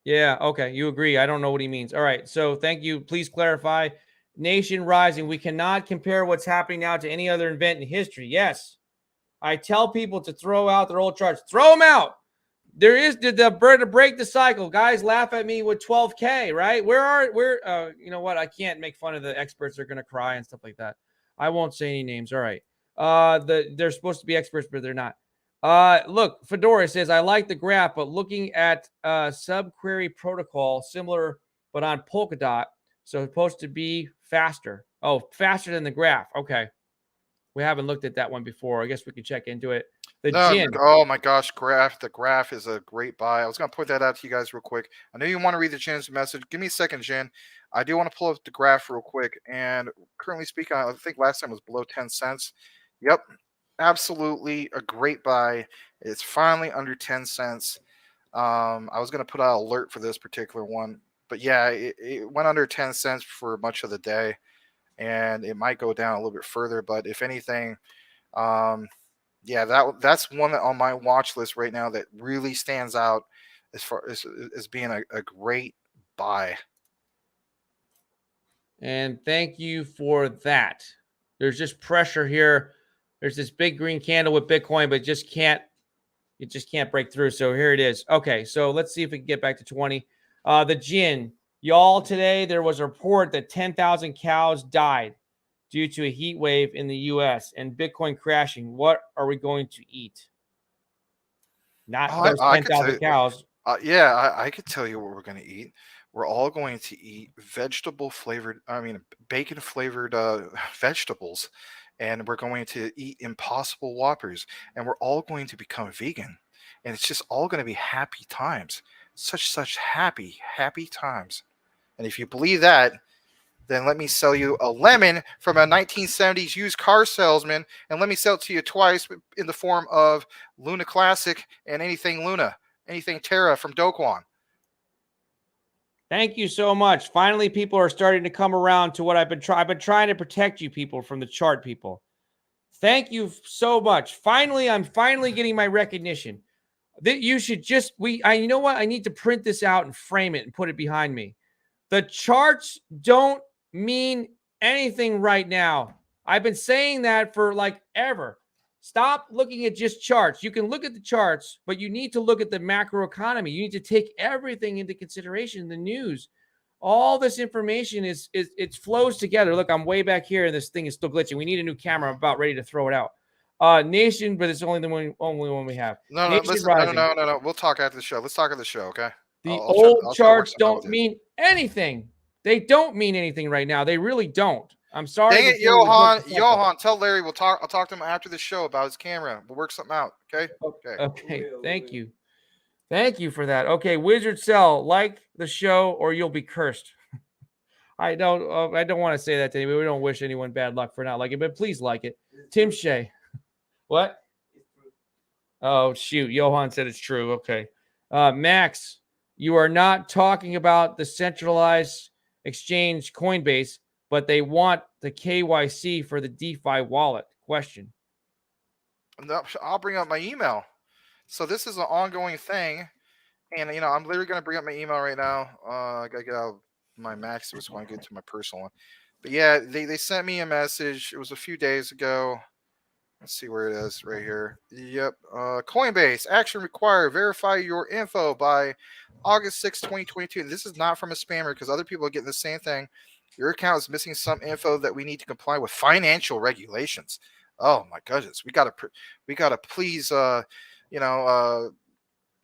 Yeah, okay. You agree. I don't know what he means. All right. So thank you. Please clarify. Nation Rising. We cannot compare what's happening now to any other event in history. Yes. I tell people to throw out their old charts. Throw them out. There is to break the cycle. Guys laugh at me with 12K, right? You know what? I can't make fun of the experts. They're going to cry and stuff like that. I won't say any names. All right. They're supposed to be experts, but they're not. Look, Fedora says, I like the graph, but looking at subquery protocol, similar, but on Polkadot, so it's supposed to be faster. Oh, faster than the graph. Okay. We haven't looked at that one before. I guess we could check into it. The No, gin. oh my gosh, graph. The graph is a great buy. I was going to point that out to you guys real quick. I know you want to read the Jin's message. Give me a second, Jin. I do want to pull up the graph real quick. And currently speaking, I think last time it was below 10 cents. Yep, absolutely a great buy. It's finally under 10 cents. I was going to put out an alert for this particular one. But yeah, it went under 10 cents for much of the day. And it might go down a little bit further. But if anything, yeah, that's one that on my watch list right now that really stands out as far as being a great buy. And thank you for that. There's just pressure here. There's this big green candle with Bitcoin, but it just can't break through. So here it is. Okay, so let's see if we can get back to 20. The gin. Y'all, today there was a report that 10,000 cows died due to a heat wave in the U.S. and Bitcoin crashing. What are we going to eat? Not those 10,000 cows. Yeah, I could tell you what we're going to eat. We're all going to eat bacon flavored vegetables, and we're going to eat Impossible Whoppers, and we're all going to become vegan, and it's just all going to be happy times. Such happy times. And if you believe that, then let me sell you a lemon from a 1970s used car salesman, and let me sell it to you twice in the form of Luna Classic and anything Luna, anything Terra from Dogecoin. Thank you so much. Finally, people are starting to come around to what I've been trying to protect you people from the chart people. Thank you so much. Finally, I'm finally getting my recognition. That you should just you know what? I need to print this out and frame it and put it behind me. The charts don't mean anything right now. I've been saying that for like ever. Stop looking at just charts. You can look at the charts, but you need to look at the macro economy. You need to take everything into consideration. The news, all this information it flows together. Look, I'm way back here, and this thing is still glitching. We need a new camera. I'm about ready to throw it out. Nation, but it's only the only one we have. No, Nation listen, no. We'll talk after the show. Let's talk at the show, okay? The old charts don't mean anything. They don't mean anything right now. They really don't. I'm sorry. Dang it, Johan, tell Larry I'll talk to him after the show about his camera. We'll work something out, okay? Okay. Thank you. Thank you for that. Okay, Wizard Cell, like the show or you'll be cursed. I don't want to say that to anybody. We don't wish anyone bad luck for not liking it, but please like it. Tim Shea. What? Oh, shoot. Johan said it's true. Okay. Max, you are not talking about the centralized exchange Coinbase, but they want the KYC for the DeFi wallet. Question. No, I'll bring up my email. So this is an ongoing thing. And, I'm literally going to bring up my email right now. I got to get out my Maximus so I can get to my personal one. But, yeah, they sent me a message. It was a few days ago. Let's see where it is right here. Yep. Coinbase, action required. Verify your info by August 6, 2022. And this is not from a spammer because other people are getting the same thing. Your account is missing some info that we need to comply with financial regulations. Oh, my goodness. We got to please,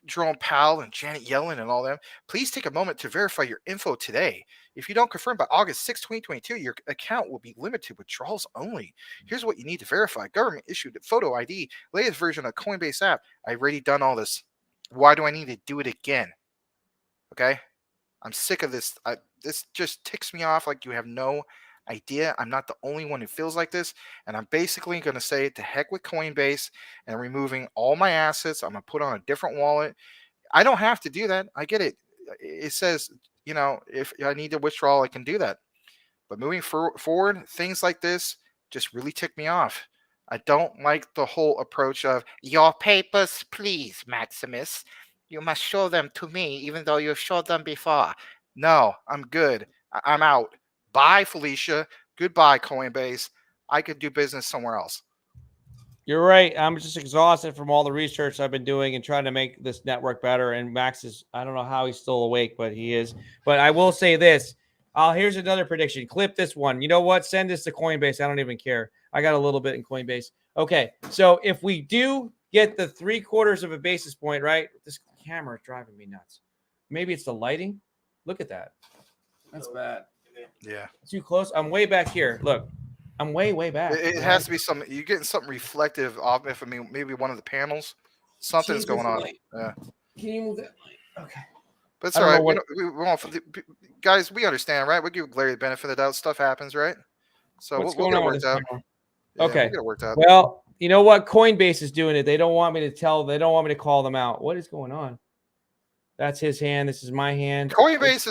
Jerome Powell and Janet Yellen and all them, please take a moment to verify your info today. If you don't confirm by August 6, 2022, your account will be limited to withdrawals only. Here's what you need to verify. Government issued photo ID, latest version of Coinbase app. I've already done all this. Why do I need to do it again? Okay? I'm sick of this. This just ticks me off like you have no idea. I'm not the only one who feels like this, and I'm basically going to say to heck with Coinbase and removing all my assets. I'm going to put on a different wallet. I don't have to do that. I get it. It says, if I need to withdraw, I can do that. But moving forward, things like this just really tick me off. I don't like the whole approach of your papers, please, Maximus. You must show them to me, even though you've showed them before. No, I'm good. I'm out. Bye, Felicia. Goodbye, Coinbase. I could do business somewhere else. You're right. I'm just exhausted from all the research I've been doing and trying to make this network better. And Max I don't know how he's still awake, but he is. But I will say this. Here's another prediction. Clip this one. You know what? Send this to Coinbase. I don't even care. I got a little bit in Coinbase. Okay. So if we do get the 3/4 of a basis point, right? This camera is driving me nuts. Maybe it's the lighting. Look at that. That's bad. Yeah. Too close. I'm way back here. Look, I'm way back. It has to be something. You're getting something reflective off. If I mean, maybe one of the panels, something's Change this going on. light. Yeah, Can you move that light? Okay. but it's I all don't know right. what. We won't. Guys, we understand, right? We give Larry the benefit of the doubt. Stuff happens, right? So What's we'll going get it on with worked this out. camera? Yeah, we'll Okay. get it worked out. Well, you know what? Coinbase is doing it. They don't want me to tell. They don't want me to call them out. What is going on? That's his hand. This is my hand. Coinbase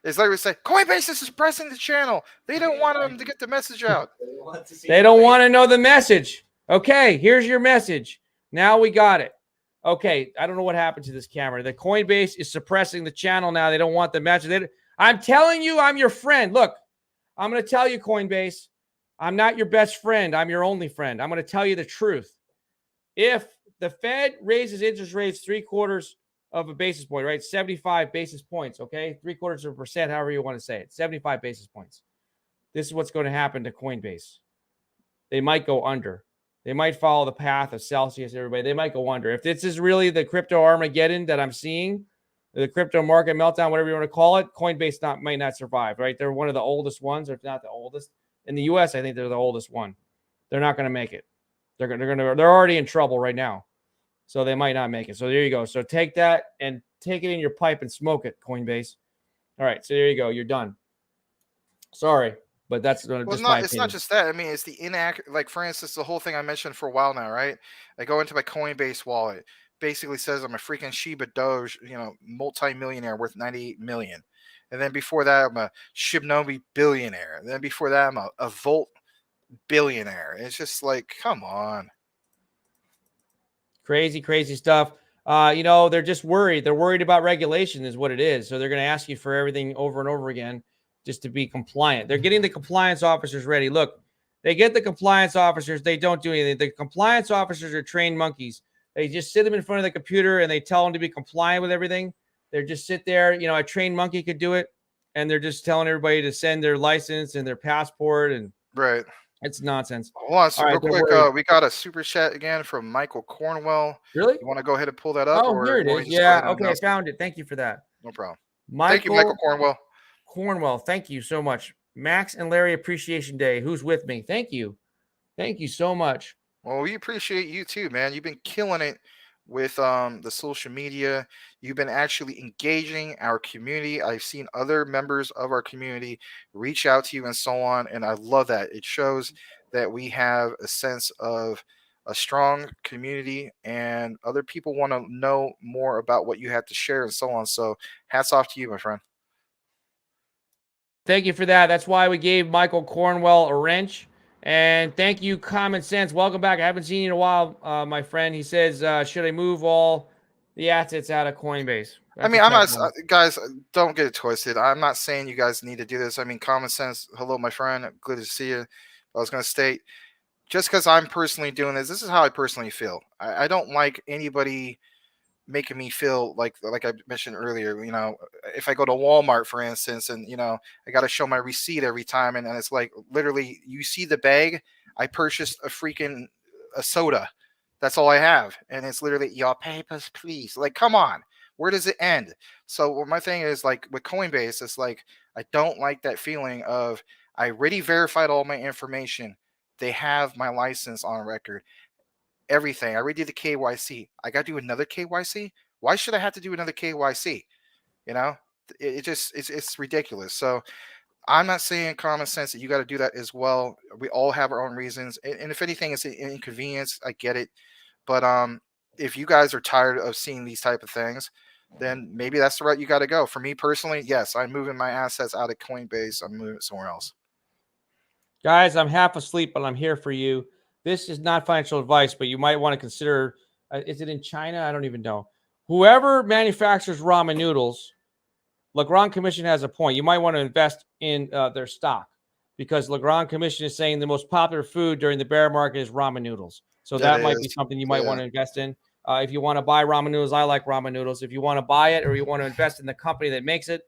is like we say, Coinbase is suppressing the channel. They don't want them to get the message out. They don't want to know the message. Okay, here's your message. Now we got it. Okay, I don't know what happened to this camera. The Coinbase is suppressing the channel now. They don't want the message. I'm telling you, I'm your friend. Look, I'm going to tell you, Coinbase, I'm not your best friend. I'm your only friend. I'm going to tell you the truth. If the Fed raises interest rates 3/4 of a basis point, right? 75 basis points, okay? 0.75%, however you want to say it. 75 basis points. This is what's going to happen to Coinbase. They might go under. They might follow the path of Celsius, everybody. They might go under. If this is really the crypto Armageddon that I'm seeing, the crypto market meltdown, whatever you want to call it, Coinbase might not survive, right? They're one of the oldest ones, or if not the oldest. In the US, I think they're the oldest one. They're not going to make it. They're already in trouble right now. So they might not make it. So there you go. So take that and take it in your pipe and smoke it, Coinbase. All right. So there you go. You're done. Sorry, but that's just my opinion. It's not just that. I mean, it's the inaccurate. Like for instance, the whole thing I mentioned for a while now, right? I go into my Coinbase wallet. Basically says I'm a freaking Shiba Doge, multi-millionaire worth 98 million. And then before that, I'm a Shiba Inu billionaire. And then before that, I'm a Volt billionaire. It's just like, come on. Crazy stuff. They're just worried. They're worried about regulation is what it is. So they're going to ask you for everything over and over again just to be compliant. They're getting the compliance officers ready. Look, they get the compliance officers. They don't do anything. The compliance officers are trained monkeys. They just sit them in front of the computer and they tell them to be compliant with everything. They just sit there. A trained monkey could do it. And they're just telling everybody to send their license and their passport. And right. It's nonsense. Hold on, so All real right, quick, we got a super chat again from Michael Cornwell. Really? You want to go ahead and pull that up? Oh, here it is. Yeah. Okay, I found it. Thank you for that. No problem. Thank you, Michael Cornwell. Cornwell, thank you so much. Max and Larry Appreciation Day. Who's with me? Thank you. Thank you so much. Well, we appreciate you too, man. You've been killing it with the social media. You've been actually engaging our community. I've seen other members of our community reach out to you and so on, and I love that. It shows that we have a sense of a strong community and other people want to know more about what you have to share and so on. So hats off to you, my friend. Thank you for that. That's why we gave Michael Cornwell a wrench. And thank you, Common Sense. Welcome back. I haven't seen you in a while, my friend. He says, should I move all the assets out of Coinbase? I mean, I'm not, guys, don't get it twisted. I'm not saying you guys need to do this. I mean, Common Sense, hello, my friend. Good to see you. I was going to state, just because I'm personally doing this is how I personally feel. I don't like anybody making me feel like I mentioned earlier, if I go to Walmart, for instance, and, I got to show my receipt every time. And it's like, literally, you see the bag, I purchased a soda. That's all I have. And it's literally, your papers, please. Like, come on. Where does it end? So my thing is, like, with Coinbase, it's like, I don't like that feeling of, I already verified all my information. They have my license on record. Everything. I already did the KYC. I got to do another KYC. Why should I have to do another KYC? It's ridiculous. So I'm not saying Common Sense that you got to do that as well. We all have our own reasons. And if anything, it's an inconvenience. I get it. But if you guys are tired of seeing these type of things, then maybe that's the route you got to go. For me personally, yes, I'm moving my assets out of Coinbase. I'm moving it somewhere else. Guys, I'm half asleep, but I'm here for you. This is not financial advice, but you might want to consider, is it in China? I don't even know. Whoever manufactures ramen noodles, Legrand Commission has a point. You might want to invest in their stock because Legrand Commission is saying the most popular food during the bear market is ramen noodles. So that might be something you might want to invest in. If you want to buy ramen noodles, I like ramen noodles. If you want to buy it or you want to invest in the company that makes it,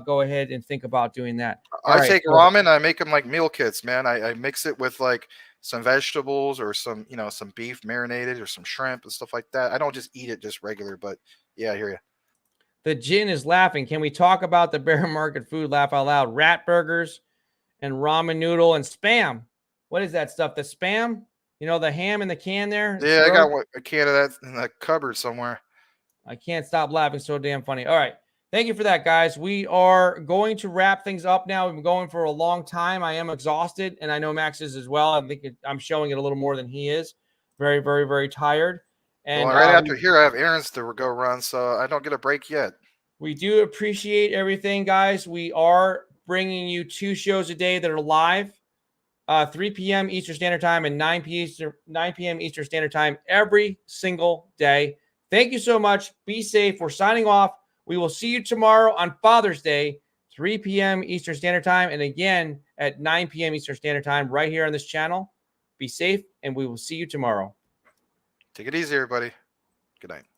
go ahead and think about doing that. I take ramen, I make them like meal kits, man. I mix it with like some vegetables or some beef marinated or some shrimp and stuff like that. I don't just eat it just regular, but yeah, I hear you. The Jin is laughing. Can we talk about the bear market food? Laugh out loud. Rat burgers and ramen noodle and spam. What is that stuff? The spam? You know, the ham in the can there? Yeah, I got a can of that in the cupboard somewhere. I can't stop laughing. So damn funny. All right. Thank you for that, guys. We are going to wrap things up now. We've been going for a long time. I am exhausted, and I know Max is as well. I think I'm showing it a little more than he is. Very, very, very tired. And well, right after here, I have errands to go run, so I don't get a break yet. We do appreciate everything, guys. We are bringing you 2 shows a day that are live, 3 p.m. Eastern Standard Time and 9 p.m. Eastern Standard Time every single day. Thank you so much. Be safe. We're signing off. We will see you tomorrow on Father's Day, 3 p.m. Eastern Standard Time, and again at 9 p.m. Eastern Standard Time right here on this channel. Be safe, and we will see you tomorrow. Take it easy, everybody. Good night.